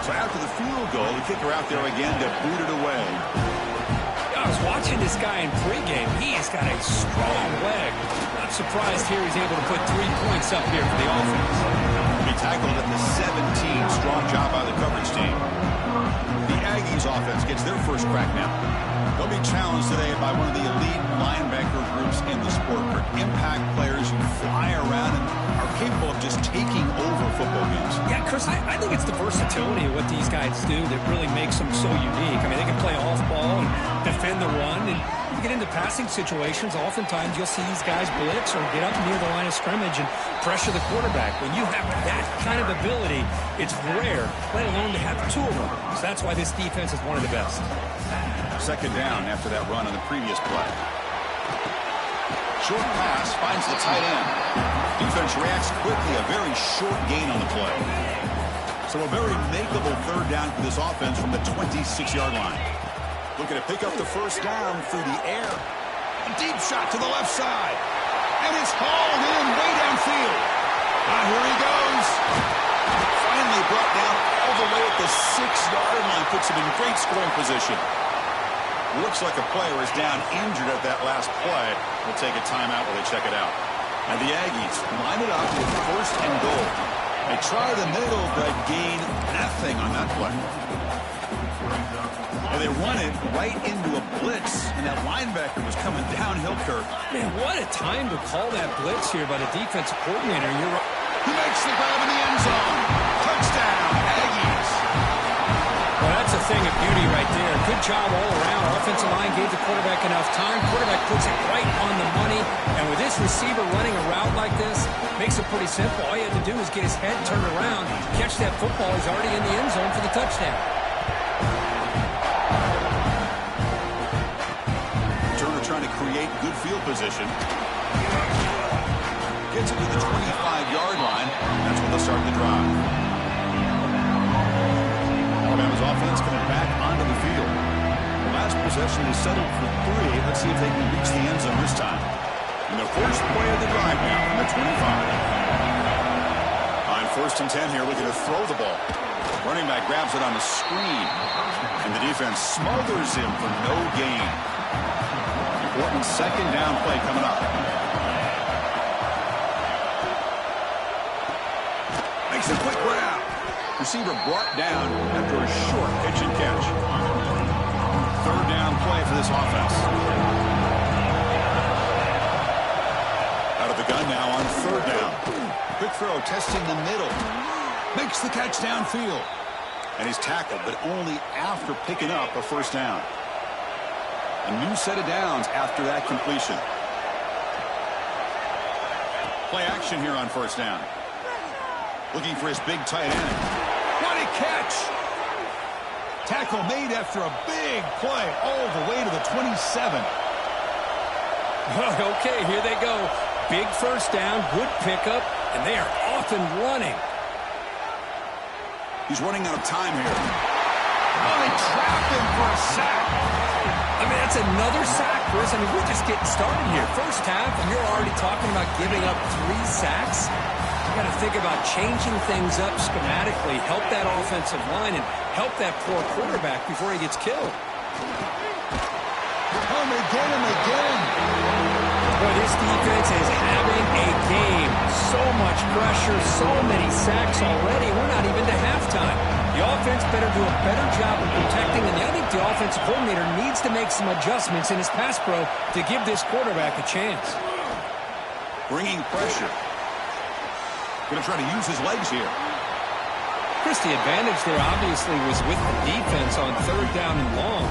So after the field goal, the kicker out there again to boot it away. I was watching this guy in pregame. He has got a strong leg. Not surprised here he's able to put 3 points up here for the offense. He tackled at the 17. Strong job by the coverage team. The Aggies offense gets their first crack now. They'll be challenged today by one of the elite linebacker groups in the sport. For impact players who fly around and are capable of just taking over football games. Yeah, Chris, I think it's the versatility of what these guys do that really makes them so unique. I mean, they can play off ball and defend the run, and you get into passing situations, oftentimes you'll see these guys blitz or get up near the line of scrimmage and pressure the quarterback. When you have that kind of ability, it's rare, let alone to have 2 of them. So that's why this defense is one of the best. Second down after that run on the previous play. Short pass finds the tight end. Defense reacts quickly, a very short gain on the play. So a very makeable third down for this offense from the 26-yard line. Looking to pick up the first down through the air. A deep shot to the left side. And it's hauled in way downfield. Here he goes. Finally brought down all the way at the 6-yard line. Puts him in great scoring position. Looks like a player is down injured at that last play. We'll take a timeout while they check it out. And the Aggies line it up with first and goal. They try the middle, but gain nothing on that play. And they run it right into a blitz, and that linebacker was coming downhill, Kirk. Man, what a time to call that blitz here by the defensive coordinator. He makes the grab in the end zone. Touchdown, Aggies. Well, that's a thing of beauty right there. Good job all around. Offensive line gave the quarterback enough time. Quarterback puts it right on the money. And with this receiver running a route like this, makes it pretty simple. All you have to do is get his head turned around, catch that football. He's already in the end zone for the touchdown. Turner trying to create good field position. Gets it to the 25-yard line. That's when they'll start the drive. Alabama's offense coming back onto the field. The last possession is settled for 3. Let's see if they can reach the end zone this time. And the first play of the drive now from the 25. On first and 10 here, looking to throw the ball. Running back grabs it on the screen. And the defense smothers him for no gain. Important second down play coming up. Makes a quick grab. Receiver brought down after a short pitch and catch. Third down play for this offense. Out of the gun now on third down. Quick throw testing the middle. Makes the catch downfield. And he's tackled, but only after picking up a first down. A new set of downs after that completion. Play action here on first down. Looking for his big tight end. What a catch! Tackle made after a big play all the way to the 27. Okay, here they go. Big first down, good pickup, and they are off and running. He's running out of time here. Oh, they trapped him for a sack. I mean, that's another sack, Chris. I mean, we're just getting started here. First half, and you're already talking about giving up 3 sacks. You got to think about changing things up schematically, help that offensive line, and help that poor quarterback before he gets killed. Oh, they get him again. Boy, this defense is having a game. So much pressure, so many sacks already. We're not even to halftime. The offense better do a better job of protecting, and I think the offensive coordinator needs to make some adjustments in his pass pro to give this quarterback a chance. Bringing pressure. Going to try to use his legs here. Chris, the advantage there obviously was with the defense on third down and long.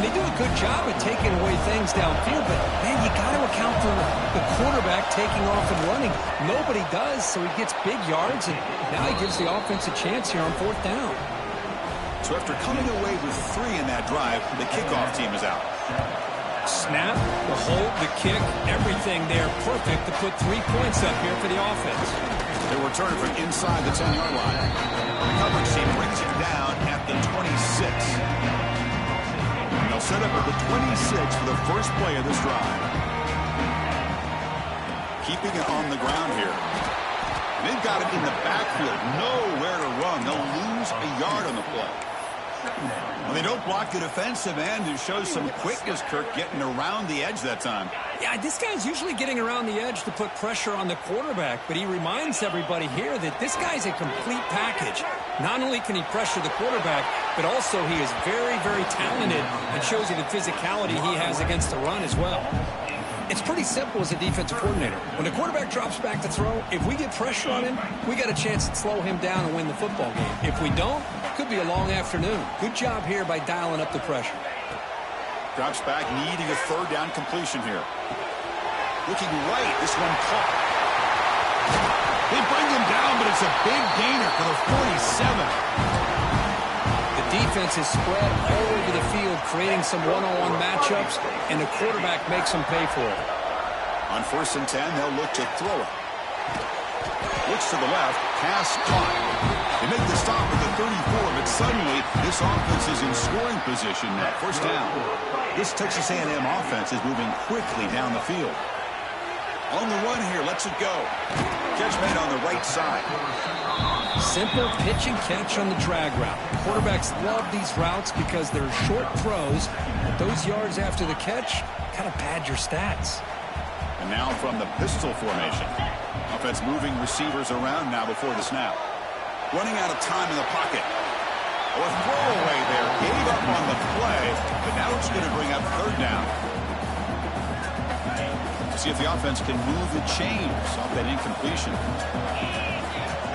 And they do a good job at taking away things downfield, but, man, you got to account for the quarterback taking off and running. Nobody does, so he gets big yards, and now he gives the offense a chance here on fourth down. So after coming away with 3 in that drive, the kickoff team is out. Snap, the hold, the kick, everything there perfect to put 3 points up here for the offense. They return from inside the 10-yard line. The coverage team brings it down at the 26. They'll set up at the 26 for the first play of this drive. Keeping it on the ground here. They've got it in the backfield. Nowhere to run. They'll lose a yard on the play. Well, they don't block the defensive end, who shows some quickness, Kirk, getting around the edge that time. Yeah, this guy's usually getting around the edge to put pressure on the quarterback, but he reminds everybody here that this guy's a complete package. Not only can he pressure the quarterback, but also he is very, very talented and shows you the physicality he has against the run as well. It's pretty simple as a defensive coordinator. When the quarterback drops back to throw, if we get pressure on him, we got a chance to slow him down and win the football game. If we don't, it could be a long afternoon. Good job here by dialing up the pressure. Drops back, needing a third down completion here. Looking right, this one caught. They bring him down, but it's a big gainer for the 47. Defense is spread all over the field, creating some one-on-one matchups, and the quarterback makes them pay for it. On first and 10, they'll look to throw it. Looks to the left. Pass caught. They make the stop at the 34, but suddenly this offense is in scoring position now. First down. This Texas A&M offense is moving quickly down the field. On the run here, lets it go. Catch made on the right side. Simple pitch and catch on the drag route. Quarterbacks love these routes because they're short throws, but those yards after the catch kind of pad your stats. And now from the pistol formation. Offense moving receivers around now before the snap. Running out of time in the pocket. A throwaway there. Gave up on the play, but now it's going to bring up third down. See if the offense can move the chains off that incompletion.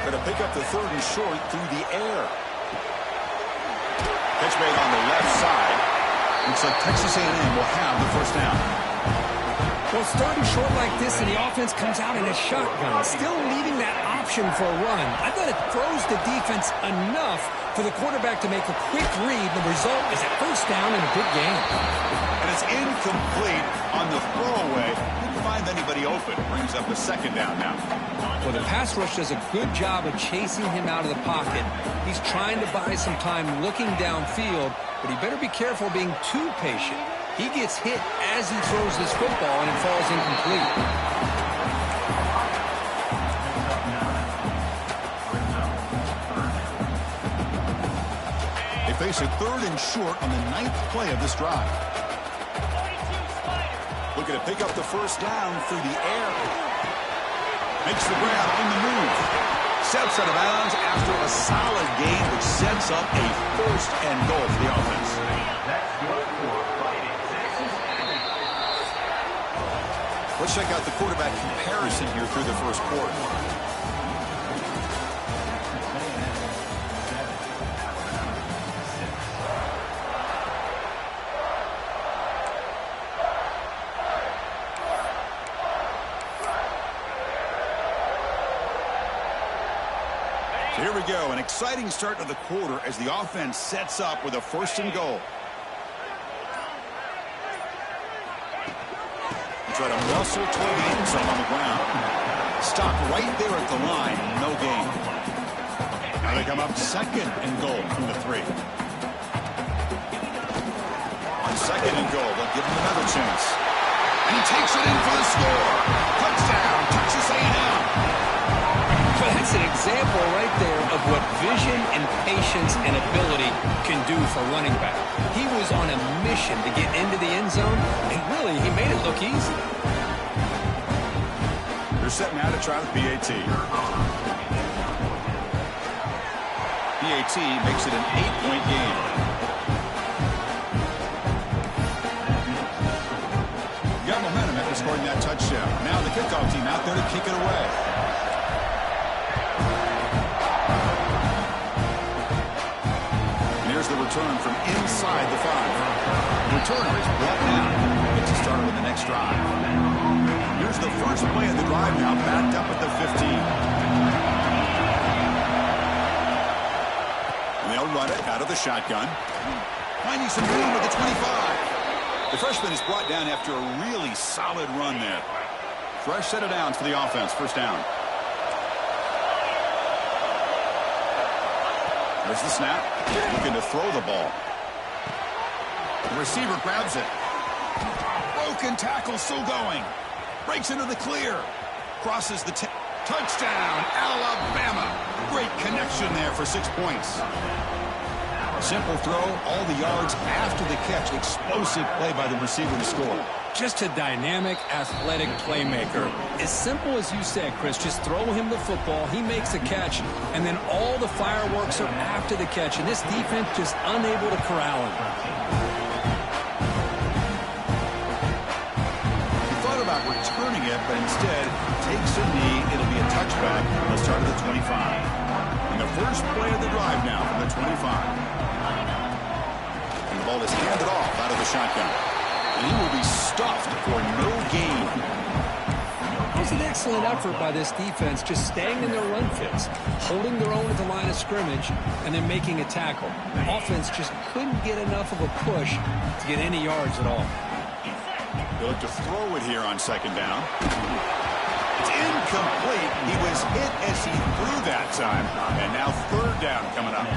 Going to pick up the third and short through the air. Catch made on the left side. Looks like Texas A&M will have the first down. Well, starting short like this and the offense comes out in a shotgun, still leaving that option for a run. I thought it throws the defense enough for the quarterback to make a quick read. The result is a first down and a big gain. And it's incomplete on the throwaway. Didn't find anybody open. Brings up a second down now. Well, the pass rush does a good job of chasing him out of the pocket. He's trying to buy some time looking downfield, but he better be careful being too patient. He gets hit as he throws this football, and it falls incomplete. They face a third and short on the 9th play of this drive. Looking to pick up the first down through the air. Makes the grab on the move. Steps out of bounds after a solid gain, which sets up a first and goal for the offense. Let's check out the quarterback comparison here through the first quarter. So here we go, an exciting start to the quarter as the offense sets up with a first and goal. Try to muscle toward the end zone on the ground. Stop right there at the line. No gain. Now they come up second and goal from the 3. On second and goal, they'll give him another chance. And he takes it in for the score. Touchdown, Texas A&M. Well, that's an example right there of what vision and patience and ability can do for running back. He was on a mission to get into the end zone, and really, he made it look easy. They're set now to try the PAT. PAT makes it an 8-point game. Got momentum after scoring that touchdown. Now the kickoff team out there to kick it away. The return from inside the 5. The returner is brought down. Gets a start with the next drive. Here's the first play of the drive now, backed up at the 15. And they'll run it out of the shotgun. Finding some room at the 25. The freshman is brought down after a really solid run there. Fresh set of downs for the offense. First down. There's the snap. Looking to throw the ball. The receiver grabs it. Broken tackle still going. Breaks into the clear. Crosses the touchdown, Alabama. Great connection there for 6 points. Simple throw, all the yards after the catch. Explosive play by the receiver to score. Just a dynamic, athletic playmaker. As simple as you said, Chris, just throw him the football, he makes a catch, and then all the fireworks are after the catch, and this defense just unable to corral him. He thought about returning it, but instead takes a knee. It'll be a touchback. They'll start at the 25. And the first play of the drive now from the 25. And the ball is handed off out of the shotgun. And he will be stuffed for no gain. It was an excellent effort by this defense, just staying in their run fits, holding their own at the line of scrimmage, and then making a tackle. Offense just couldn't get enough of a push to get any yards at all. They look to throw it here on second down. It's incomplete. He was hit as he threw that time. And now third down coming up.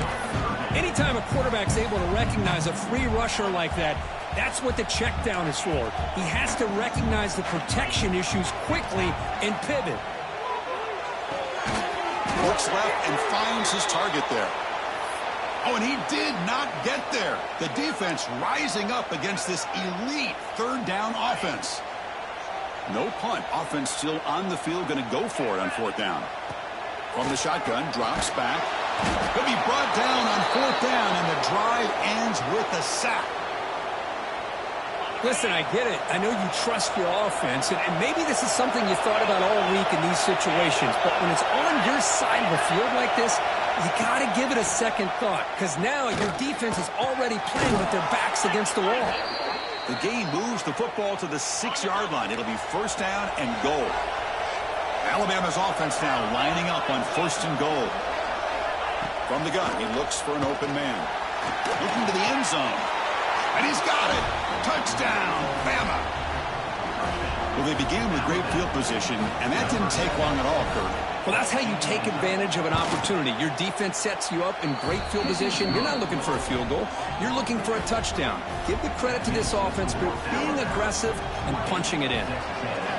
Anytime a quarterback's able to recognize a free rusher like that, that's what the check down is for. He has to recognize the protection issues quickly and pivot. Looks left and finds his target there. Oh, and he did not get there. The defense rising up against this elite third down offense. No punt. Offense still on the field, going to go for it on fourth down. From the shotgun, drops back. He'll be brought down on fourth down, and the drive ends with a sack. Listen, I get it. I know you trust your offense, and maybe this is something you thought about all week in these situations, but when it's on your side of the field like this, you got to give it a second thought, because now your defense is already playing with their backs against the wall. The game moves the football to the 6-yard line. It'll be first down and goal. Alabama's offense now lining up on first and goal. From the gun, he looks for an open man. Looking to the end zone. And he's got it. Touchdown, Bama. Well, they began with great field position, and that didn't take long at all, Kurt. Well, that's how you take advantage of an opportunity. Your defense sets you up in great field position. You're not looking for a field goal. You're looking for a touchdown. Give the credit to this offense for being aggressive and punching it in.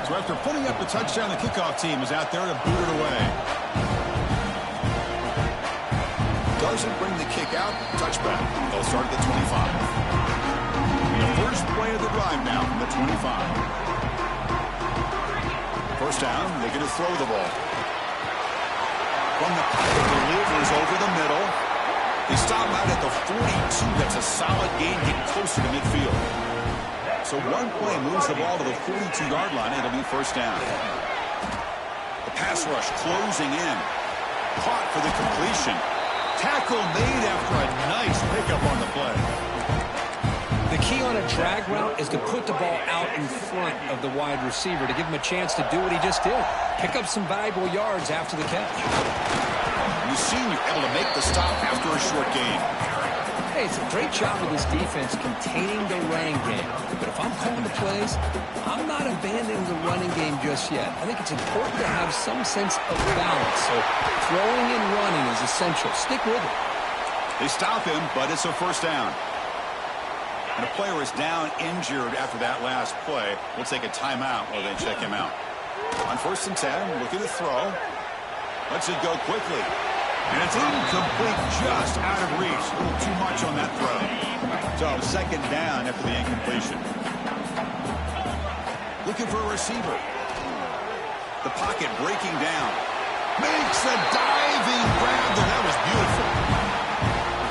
So after putting up the touchdown, the kickoff team is out there to boot it away. Doesn't bring the kick out. Touchback. They'll start at the 25. The first play of the drive now from the 25. First down, they're going to throw the ball. From the pocket, delivers over the middle. They stop out at the 42. That's a solid gain, getting closer to midfield. So one play moves the ball to the 42-yard line. It'll be first down. The pass rush closing in. Caught for the completion. Tackle made after a nice pickup on the play. The key on a drag route is to put the ball out in front of the wide receiver to give him a chance to do what he just did. Pick up some valuable yards after the catch. You've seen you're able to make the stop after a short gain. Hey, it's a great job of this defense containing the running game. But if I'm calling the plays, I'm not abandoning the running game just yet. I think it's important to have some sense of balance. So throwing and running is essential. Stick with it. They stop him, but it's a first down. And a player is down injured after that last play. We'll take a timeout while they check him out. On first and 10, look at the throw. Lets it go quickly. And it's incomplete, just out of reach. A little too much on that throw. So second down after the incompletion. Looking for a receiver. The pocket breaking down. Makes a diving grab there. That was beautiful.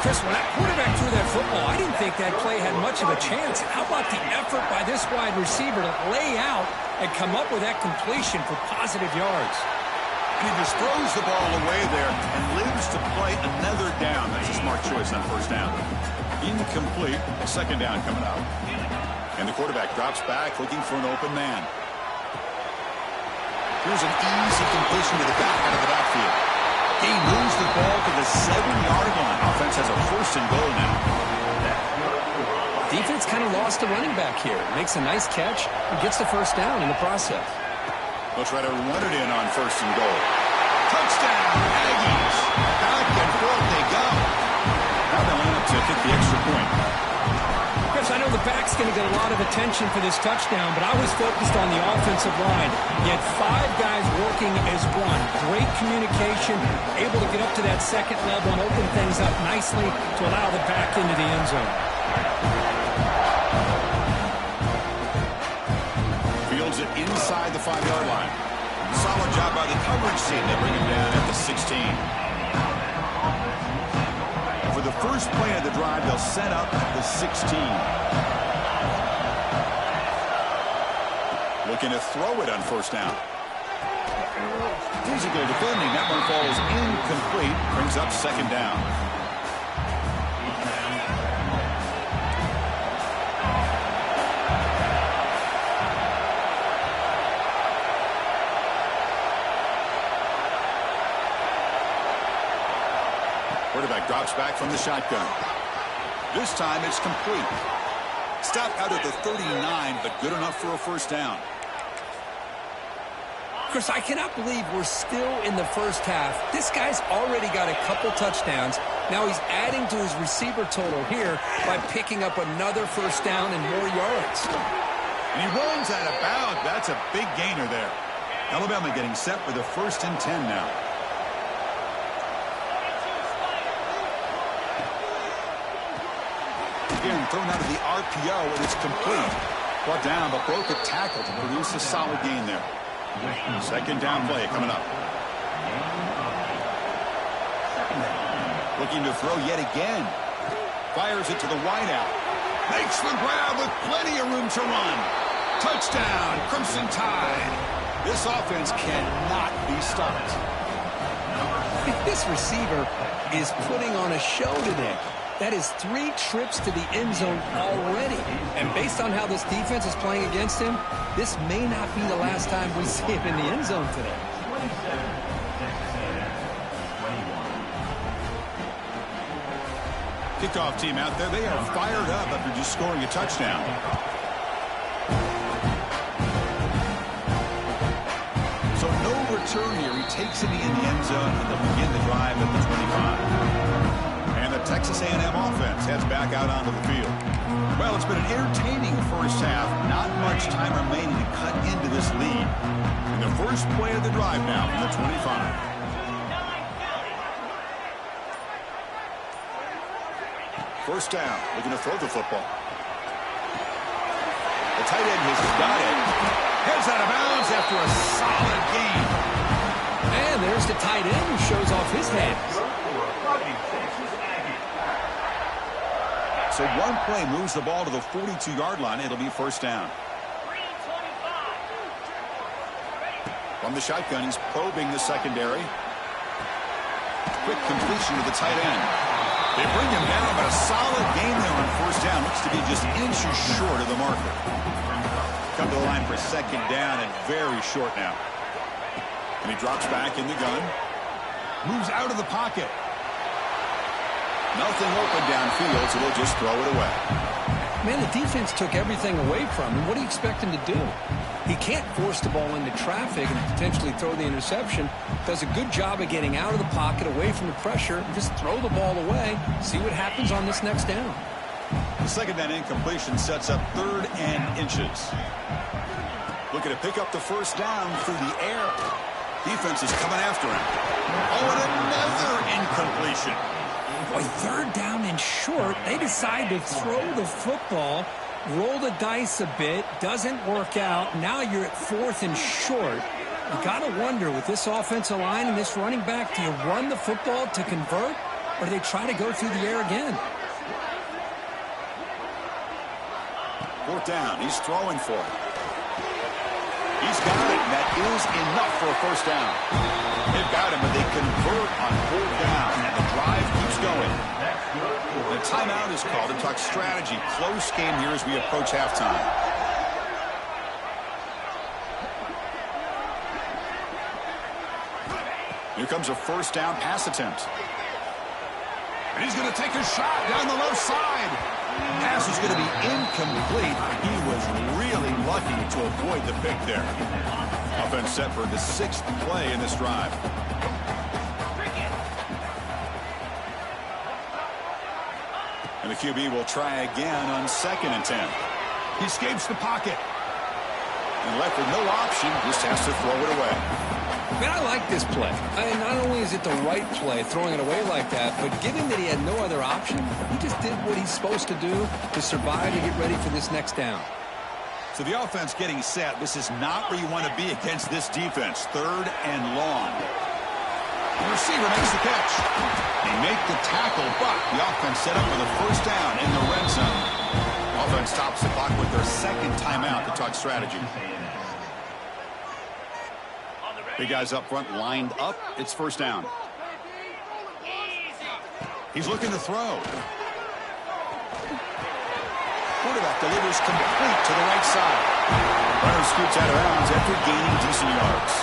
Chris, when that quarterback threw that football, I didn't think that play had much of a chance. How about the effort by this wide receiver to lay out and come up with that completion for positive yards? And he just throws the ball away there and lives to play another down. That's a smart choice on first down. Incomplete. Second down coming out. And the quarterback drops back looking for an open man. Here's an easy completion to the back out of the backfield. He moves the ball to the 7-yard line. Offense has a first and goal now. Defense kind of lost the running back here. Makes a nice catch and gets the first down in the process. They'll try to run it in on first and goal. Touchdown, Aggies. Back and forth they go. Now they'll line up to kick the extra point. Chris, I know the back's going to get a lot of attention for this touchdown, but I was focused on the offensive line. You had 5 guys working as one. Great communication, able to get up to that second level and open things up nicely to allow the back into the end zone. Fields it inside the 5-yard line. Solid job by the coverage team. They bring him down at the 16. For the first play of the drive, they'll set up at the 16. Looking to throw it on first down. Physical defending. That one falls incomplete. Brings up second down. Quarterback drops back from the shotgun. This time it's complete. Stop out at the 39, but good enough for a first down. Chris, I cannot believe we're still in the first half. This guy's already got a couple touchdowns. Now he's adding to his receiver total here by picking up another first down and more yards. And he runs out of bounds. That's a big gainer there. Alabama getting set for the 1st and 10 now. Again, thrown out of the RPO, and it's complete. Brought down, but broke a tackle to produce a solid gain there. 2nd down play coming up. Looking to throw yet again. Fires it to the wideout. Makes the grab with plenty of room to run. Touchdown, Crimson Tide. This offense cannot be stopped. This receiver is putting on a show today. That is 3 trips to the end zone already. And based on how this defense is playing against him, this may not be the last time we see him in the end zone today. Kickoff team out there, they are fired up after just scoring a touchdown. So no return here. He takes it in the end zone, and they'll begin the drive at the 25. And the Texas A&M offense heads back out onto the field. Well, it's been an entertaining first half. Not much time remaining to cut into this lead. And the first play of the drive now from the 25. First down, looking to throw the football. The tight end has got it. Heads out of bounds after a solid gain. And there's the tight end who shows off his hands. So one play moves the ball to the 42-yard line. It'll be first down. From the shotgun, he's probing the secondary. Quick completion to the tight end. They bring him down, but a solid gain there on first down. Looks to be just inches short of the marker. Come to the line for 2nd down and very short now. And he drops back in the gun. Moves out of the pocket. Nothing open downfield, so they'll just throw it away. Man, the defense took everything away from him. What do you expect him to do? He can't force the ball into traffic and potentially throw the interception. Does a good job of getting out of the pocket, away from the pressure, and just throw the ball away. See what happens on this next down. The 2nd down incompletion sets up 3rd and inches. Looking to pick up the first down through the air. Defense is coming after him. Oh, and another incompletion. Boy, 3rd down and short. They decide to throw the football, roll the dice a bit, doesn't work out. Now you're at 4th and short. You got to wonder, with this offensive line and this running back, do you run the football to convert, or do they try to go through the air again? 4th down. He's throwing for it. He's got it. That is enough for a first down. They've got him, but they convert on 4th down, and the drive keeps going. The timeout is called to talk strategy. Close game here as we approach halftime. Here comes a first down pass attempt. And he's going to take a shot down the left side. Pass is going to be incomplete. He was really lucky to avoid the pick there. Offense set for the 6th play in this drive. And the QB will try again on 2nd and 10. He escapes the pocket. And left with no option, just has to throw it away. Man, I like this play. Not only is it the right play, throwing it away like that, but given that he had no other option, he just did what he's supposed to do to survive and get ready for this next down. So the offense getting set. This is not where you want to be against this defense. 3rd and long. The receiver makes the catch. They make the tackle, but the offense set up for the first down in the red zone. Offense stops the clock with their 2nd timeout to talk strategy. Big guys up front lined up. It's first down. He's looking to throw. Quarterback delivers complete to the right side. Runner scoots out of bounds after gaining decent yards.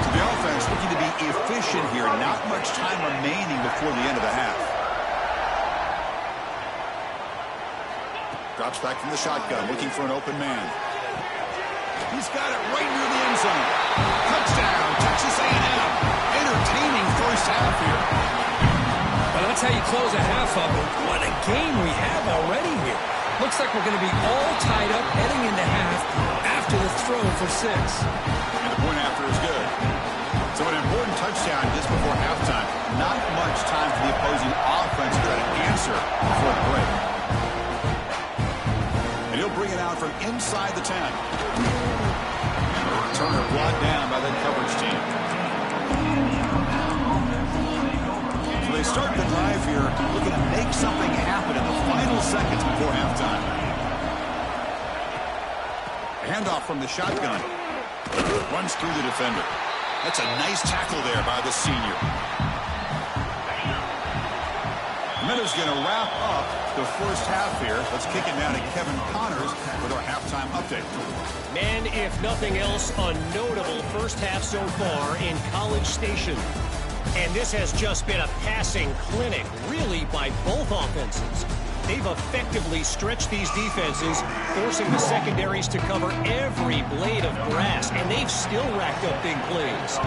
So the offense looking to be efficient here. Not much time remaining before the end of the half. Drops back from the shotgun, looking for an open man. He's got it right near the end zone. Touchdown, Texas A&M. Entertaining first half here. Well, that's how you close a half up. What a game we have already here. Looks like we're going to be all tied up heading into half after the throw for 6. And the point after is good. So an important touchdown just before halftime. Not much time for the opposing offense to try to answer before the break. And he'll bring it out from inside the 10. And the returner brought down by the coverage team. So they start the drive here looking to make something happen in the final seconds before halftime. A handoff from the shotgun. Runs through the defender. That's a nice tackle there by the senior. Minutes going to wrap up the first half here. Let's kick it now to Kevin Connors with our halftime update. Man, if nothing else, a notable first half so far in College Station. And this has just been a passing clinic, really, by both offenses. They've effectively stretched these defenses, forcing the secondaries to cover every blade of grass, and they've still racked up big plays.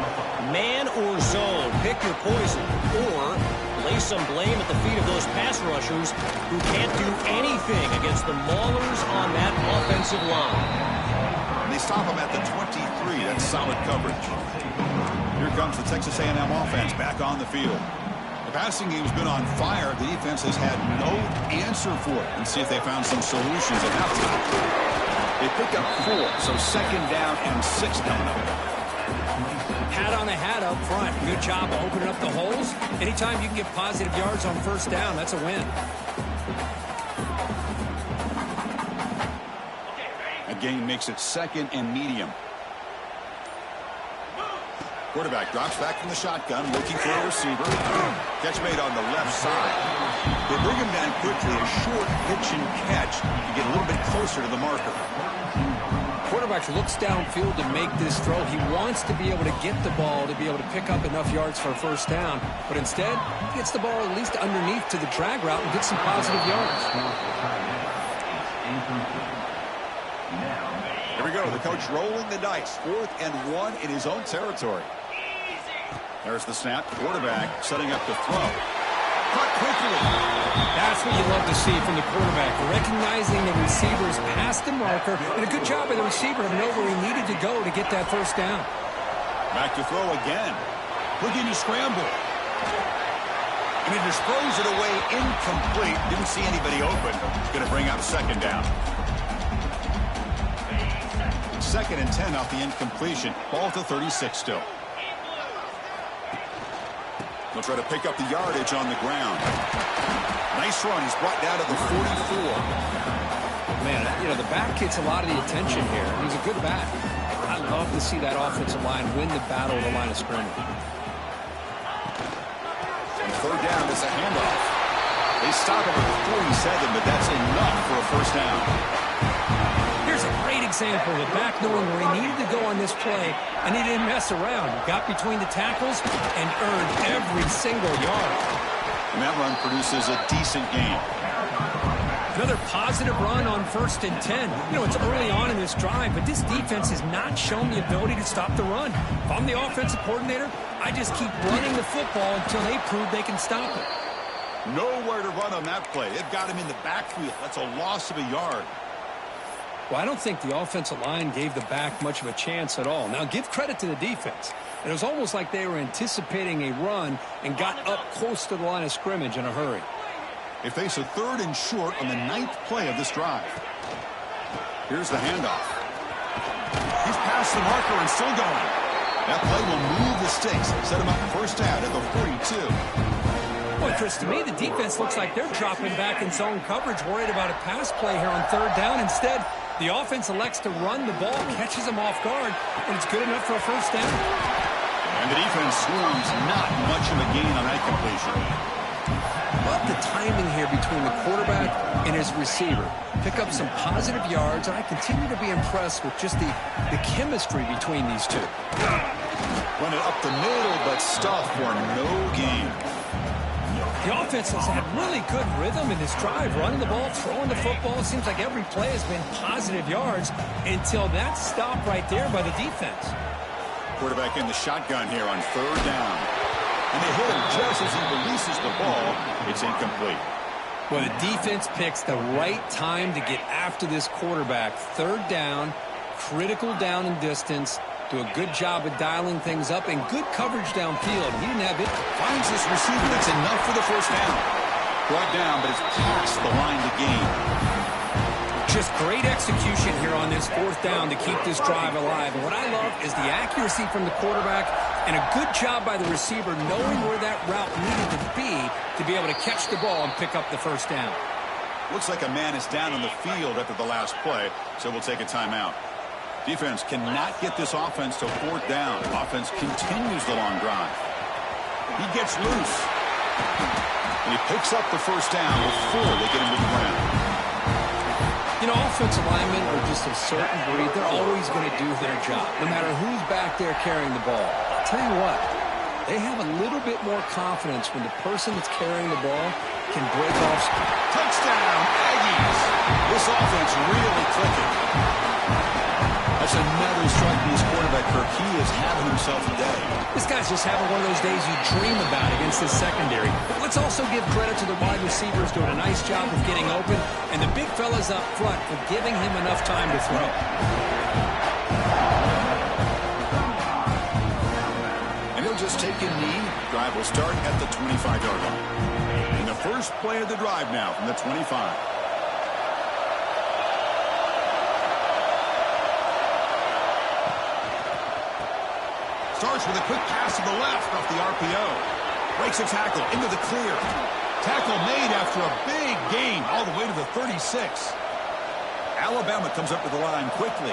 Man or zone, pick your poison, or lay some blame at the feet of those pass rushers who can't do anything against the maulers on that offensive line. And they stop them at the 23. That's solid coverage. Here comes the Texas A&M offense back on the field. The passing game's been on fire. The defense has had no answer for it. And see if they found some solutions at halftime. They pick up 4, so second down and 6 coming up. Hat on a hat up front. Good job of opening up the holes. Anytime you can get positive yards on first down, that's a win. That gain makes it second and medium. Quarterback drops back from the shotgun, looking for a receiver. Catch made on the left side. They bring him down quickly, a short pitch and catch to get a little bit closer to the marker. Quarterback looks downfield to make this throw. He wants to be able to get the ball to be able to pick up enough yards for a first down. But instead, he gets the ball at least underneath to the drag route and gets some positive yards. Here we go. The coach rolling the dice. 4th and 1 in his own territory. There's the snap. Quarterback setting up the throw. Cut quickly. That's what you love to see from the quarterback. Recognizing the receiver's past the marker. And a good job by the receiver to know where he needed to go to get that first down. Back to throw again. Looking to scramble. And he just throws it away incomplete. Didn't see anybody open. Going to bring up second down. 2nd and 10 off the incompletion. Ball to 36 still. They'll try to pick up the yardage on the ground. Nice run. He's brought down to the 44. Man, you know, the back gets a lot of the attention here. He's a good back. I love to see that offensive line win the battle of the line of scrimmage. And 3rd down is a handoff. They stop him at the 47, but that's enough for a first down. Here's a great example of the back knowing where he needed to go on this play, and he didn't mess around. He got between the tackles and earned every single yard. And that run produces a decent gain. Another positive run on 1st and 10. You know, it's early on in this drive, but this defense has not shown the ability to stop the run. If I'm the offensive coordinator, I just keep running the football until they prove they can stop it. Nowhere to run on that play. They've got him in the backfield. That's a loss of a yard. Well, I don't think the offensive line gave the back much of a chance at all. Now, give credit to the defense. It was almost like they were anticipating a run and got up close to the line of scrimmage in a hurry. They face a 3rd and short on the 9th play of this drive. Here's the handoff. He's past the marker and still going. That play will move the sticks. Set him up first down at the 42. Boy, Chris, to me, the defense looks like they're dropping back in zone coverage, worried about a pass play here on 3rd down. Instead, the offense elects to run the ball, catches them off guard, and it's good enough for a first down. And the defense swarms not much of a gain on that completion. Love the timing here between the quarterback and his receiver. Pick up some positive yards, and I continue to be impressed with just the chemistry between these two. Run it up the middle, but stuff for no gain. The offense has had really good rhythm in this drive, running the ball, throwing the football. It seems like every play has been positive yards until that stop right there by the defense. Quarterback in the shotgun here on 3rd down. And they hit him just as he releases the ball. It's incomplete. Well, the defense picks the right time to get after this quarterback. 3rd down, critical down and distance. Do a good job of dialing things up and good coverage downfield. He didn't have it. Finds this receiver. That's enough for the 1st down. Brought down, but it's past the line to gain. Just great execution here on this 4th down to keep this drive alive. And what I love is the accuracy from the quarterback and a good job by the receiver knowing where that route needed to be able to catch the ball and pick up the 1st down. Looks like a man is down on the field after the last play, so we'll take a timeout. Defense cannot get this offense to 4th down. Offense continues the long drive. He gets loose. And he picks up the 1st down before they get him to the ground. You know, offensive linemen are just a certain breed. They're always going to do their job, no matter who's back there carrying the ball. I'll tell you what, they have a little bit more confidence when the person that's carrying the ball can break off. Touchdown, Aggies! This offense really clicking. That's another strike from his quarterback, Kirk. He is having himself a day. This guy's just having one of those days you dream about against this secondary. But let's also give credit to the wide receivers doing a nice job of getting open, and the big fellas up front for giving him enough time to throw. And he'll just take a knee. Drive will start at the 25-yard line. And the first play of the drive now from the 25. Starts with a quick pass to the left off the RPO. Breaks a tackle into the clear. Tackle made after a big gain all the way to the 36. Alabama comes up to the line quickly.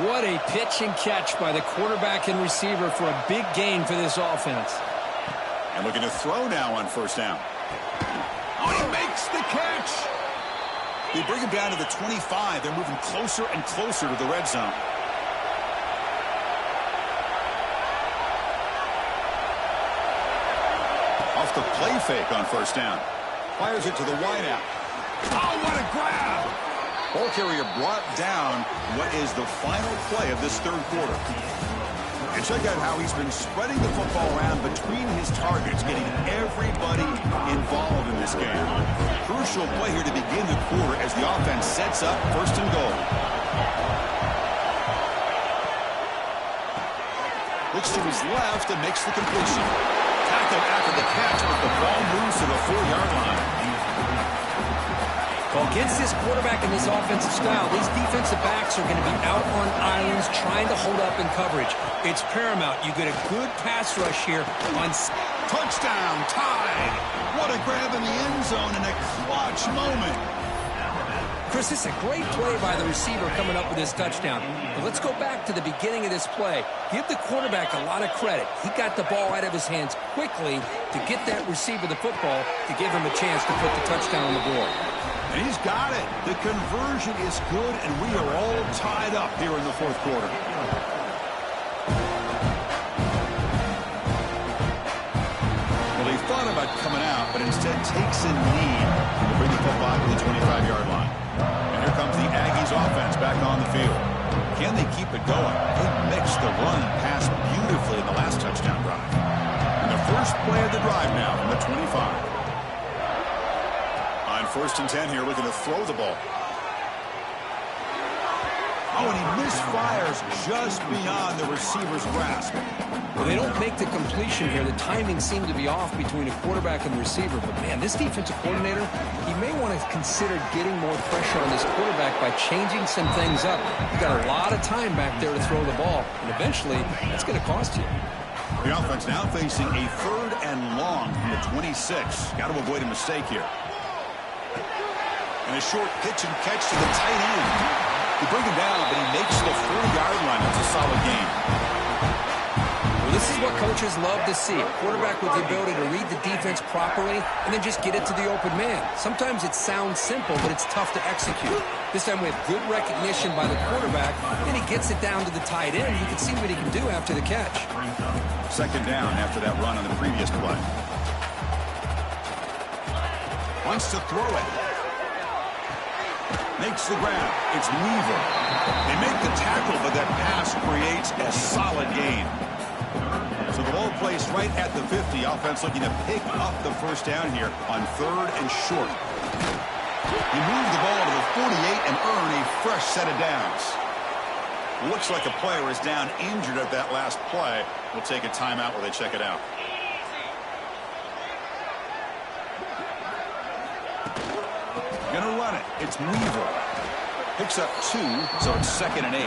What a pitch and catch by the quarterback and receiver for a big gain for this offense. And looking to throw now on 1st down. Oh, he makes the catch. They bring him down to the 25. They're moving closer and closer to the red zone. Off the play fake on 1st down. Fires it to the wideout. Oh, what a grab! Ball carrier brought down what is the final play of this 3rd quarter. And check out how he's been spreading the football around between his targets, getting everybody involved in this game. Crucial play here to begin the quarter as the offense sets up 1st and goal. Looks to his left and makes the completion. Tackled after the catch, but the ball moves to the 4-yard line. Well, against this quarterback and this offensive style, these defensive backs are going to be out on islands trying to hold up in coverage. It's paramount. You get a good pass rush here on touchdown, tied. What a grab in the end zone in a clutch moment. Chris, this is a great play by the receiver coming up with this touchdown. But let's go back to the beginning of this play. Give the quarterback a lot of credit. He got the ball out of his hands quickly to get that receiver the football to give him a chance to put the touchdown on the board. And he's got it. The conversion is good, and we are all tied up here in the 4th quarter. Well, he thought about coming out, but instead takes a knee to bring the football to the 25-yard line. And here comes the Aggies offense back on the field. Can they keep it going? They mixed the run and pass beautifully in the last touchdown drive. And the first play of the drive now from the 25. On 1st and 10 here, looking to throw the ball. Oh, and he misfires just beyond the receiver's grasp. Well, they don't make the completion here. The timing seemed to be off between a quarterback and the receiver. But, man, this defensive coordinator, he may want to consider getting more pressure on this quarterback by changing some things up. You got a lot of time back there to throw the ball, and eventually that's going to cost you. The offense now facing a 3rd and long from the 26. Got to avoid a mistake here. And a short pitch and catch to the tight end. They bring him down, but he makes the 40-yard line. That's a solid game. Well, this is what coaches love to see. A quarterback with the ability to read the defense properly and then just get it to the open man. Sometimes it sounds simple, but it's tough to execute. This time we have good recognition by the quarterback, and he gets it down to the tight end. You can see what he can do after the catch. 2nd down after that run on the previous play. Wants to throw it. Makes the grab. It's Weaver. They make the tackle, but that pass creates a solid gain. So the ball placed right at the 50. Offense looking to pick up the first down here on 3rd and short. He moved the ball to the 48 and earn a fresh set of downs. Looks like a player is down injured at that last play. We'll take a timeout while they check it out. Gonna run it. It's Weaver. Picks up 2, so it's 2nd and 8.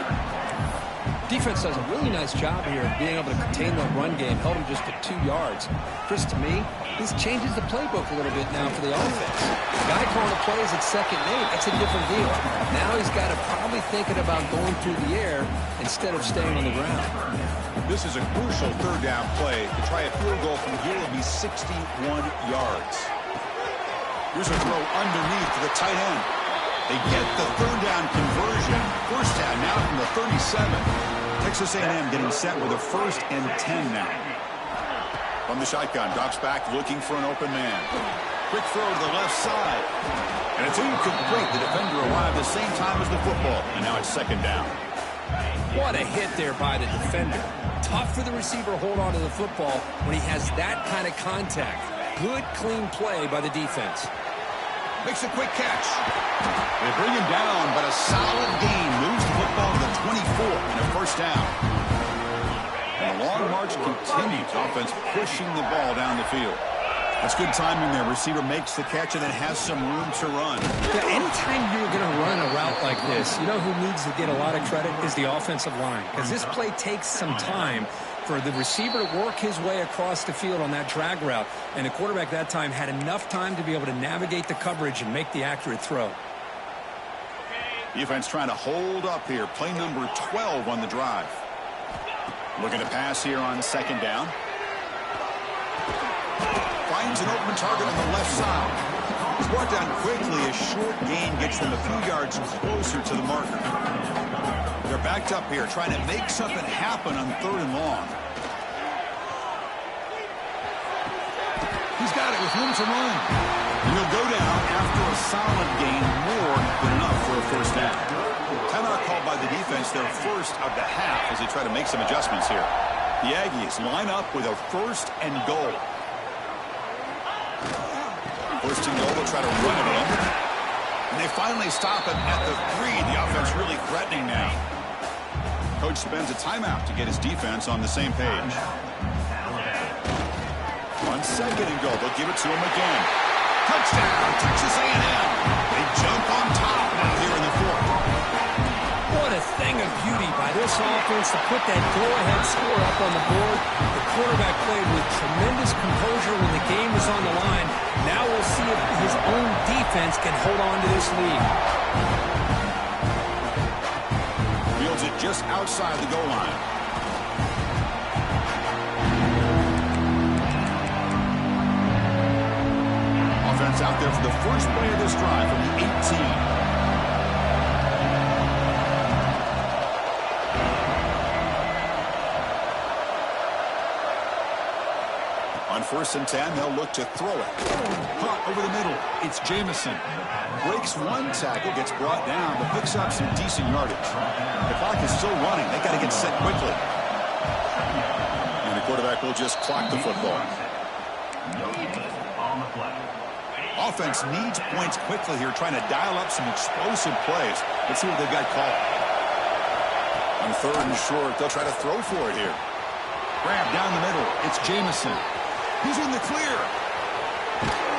Defense does a really nice job here of being able to contain the run game. Held him just at 2 yards. Chris, to me, this changes the playbook a little bit now for the offense. The guy calling the plays at 2nd and 8, that's a different deal. Now he's got to probably thinking about going through the air instead of staying on the ground. This is a crucial 3rd down play. To try a field goal from here will be 61 yards. Here's a throw underneath to the tight end. They get the 3rd down conversion. First down now from the 37. Texas A&M getting set with a 1st and 10 now. From the shotgun, drops back looking for an open man. Quick throw to the left side. And it's incomplete. The defender arrived the same time as the football. And now it's 2nd down. What a hit there by the defender. Tough for the receiver to hold on to the football when he has that kind of contact. Good, clean play by the defense. Makes a quick catch. They bring him down, but a solid gain moves the football to the 24 and a 1st down. And the long march continues. Offense pushing the ball down the field. That's good timing there. Receiver makes the catch and then has some room to run. Yeah, anytime you're going to run a route like this, you know who needs to get a lot of credit is the offensive line. Because this play takes some time for the receiver to work his way across the field on that drag route. And the quarterback that time had enough time to be able to navigate the coverage and make the accurate throw. Defense trying to hold up here. Play number 12 on the drive. Looking to pass here on 2nd down. Finds an open target on the left side. He's brought down quickly. A short gain gets them a few yards closer to the marker. They're backed up here trying to make something happen on 3rd and long. He's got it with room to run. And he'll go down after a solid gain, more than enough for a 1st down. Timeout called by the defense, their 1st of the half as they try to make some adjustments here. The Aggies line up with a 1st and goal. 1st and goal, they'll try to run it in. And they finally stop it at the 3. The offense really threatening now. Coach spends a timeout to get his defense on the same page. On 2nd and goal, they'll give it to him again. Touchdown, Texas A&M. They jump on top now here in the 4th. What a thing of beauty by this offense to put that go-ahead score up on the board. The quarterback played with tremendous composure when the game was on the line. Now we'll see if his own defense can hold on to this lead. Fields it just outside the goal line. Offense out there for the first play of this drive from the 18. On 1st and 10, they'll look to throw it. Caught over the middle. It's Jamison. Breaks one tackle, gets brought down, but picks up some decent yardage. The clock is still running. They got to get set quickly. And the quarterback will just clock the football. Offense needs points quickly here, trying to dial up some explosive plays. Let's see what they've got called. On 3rd and short, they'll try to throw for it here. Grab down the middle. It's Jamison. He's in the clear.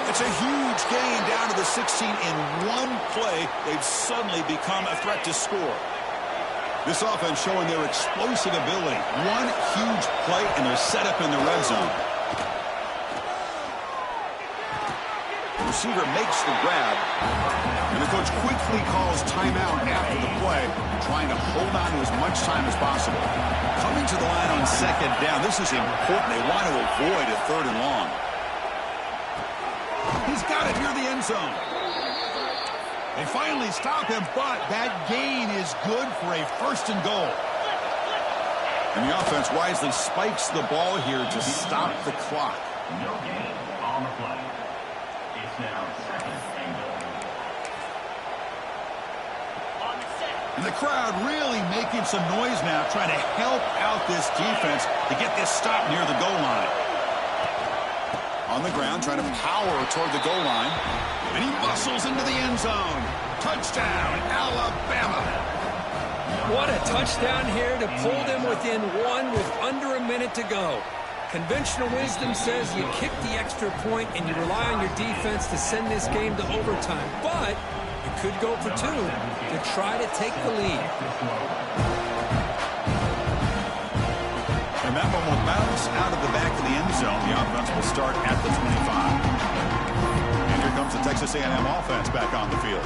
It's a huge gain down to the 16 in one play. They've suddenly become a threat to score. This offense showing their explosive ability. One huge play, and they're set up in the red zone. The receiver makes the grab, and the coach quickly calls timeout after the play, trying to hold on to as much time as possible. Coming to the line on 2nd down. This is important. They want to avoid a 3rd and long. He's got it near the end zone. They finally stop him, but that gain is good for a 1st and goal. And the offense wisely spikes the ball here to stop the clock. No gain on the play. It's And the crowd really making some noise now, trying to help out this defense to get this stop near the goal line. On the ground, trying to power toward the goal line. And he muscles into the end zone. Touchdown, Alabama. What a touchdown here to pull them within one with under a minute to go. Conventional wisdom says you kick the extra point and you rely on your defense to send this game to overtime. But you could go for two to try to take the lead. And that one will bounce out of the back of the end zone. The offense will start at the 25. And here comes the Texas A&M offense back on the field.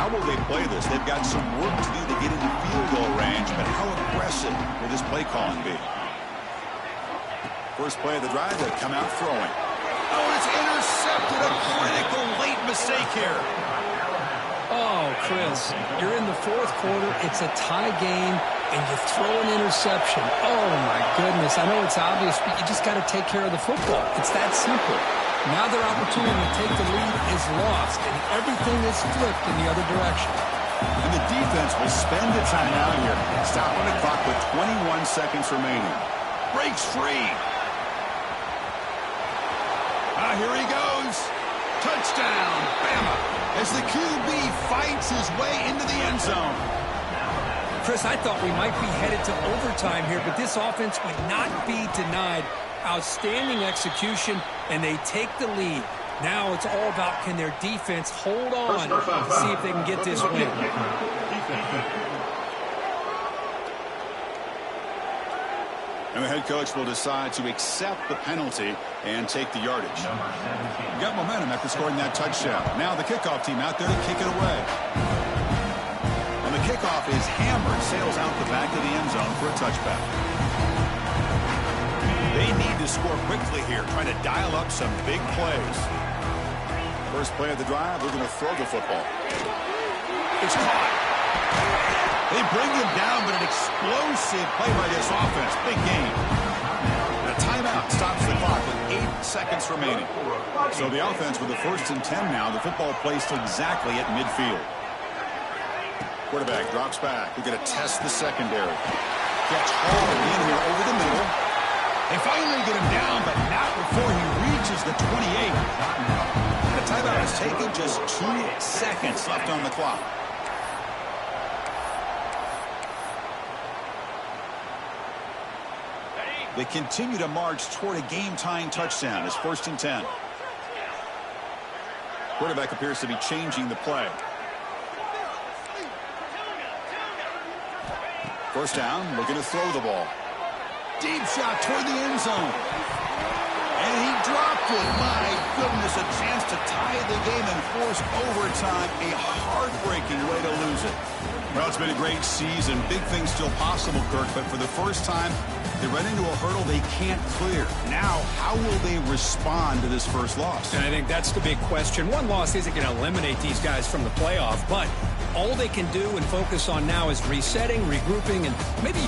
How will they play this? They've got some work to do to get into field goal range, but how aggressive will this play calling be? First play of the drive, they come out throwing. Oh, it's intercepted. A critical late mistake here. Oh, Chris, you're in the fourth quarter. It's a tie game, and you throw an interception. Oh, my goodness. I know it's obvious, but you just got to take care of the football. It's that simple. Now their opportunity to take the lead is lost, and everything is flipped in the other direction. And the defense will spend a timeout here. Stopping the clock with 21 seconds remaining. Breaks free. Here he goes. Touchdown, Bama, as the QB fights his way into the end zone. Chris, I thought we might be headed to overtime here, but this offense would not be denied. Outstanding execution, and they take the lead. Now it's all about can their defense hold on to see if they can get this win. And the head coach will decide to accept the penalty and take the yardage. You got momentum after scoring that touchdown. Now the kickoff team out there to kick it away. And the kickoff is hammered, sails out the back of the end zone for a touchback. They need to score quickly here, trying to dial up some big plays. First play of the drive, they're going to throw the football. It's caught. They bring him down, but an explosive play by this offense. Big game. And a timeout stops the clock with 8 seconds remaining. So the offense with the 1st and 10 now. The football placed exactly at midfield. Quarterback drops back. We're going to test the secondary. Gets hauled in here over the middle. They finally get him down, but not before he reaches the 28. The timeout is taken. Just 2 seconds left on the clock. They continue to march toward a game-tying touchdown. It's 1st and 10. Quarterback appears to be changing the play. First down, we're going to throw the ball. Deep shot toward the end zone. And he dropped it. My goodness, a chance to tie the game and force overtime. A heartbreaking way to lose it. Well, it's been a great season. Big things still possible, Kirk, but for the first time, they run into a hurdle they can't clear. Now, how will they respond to this first loss? And I think that's the big question. One loss isn't going to eliminate these guys from the playoff, but all they can do and focus on now is resetting, regrouping, and maybe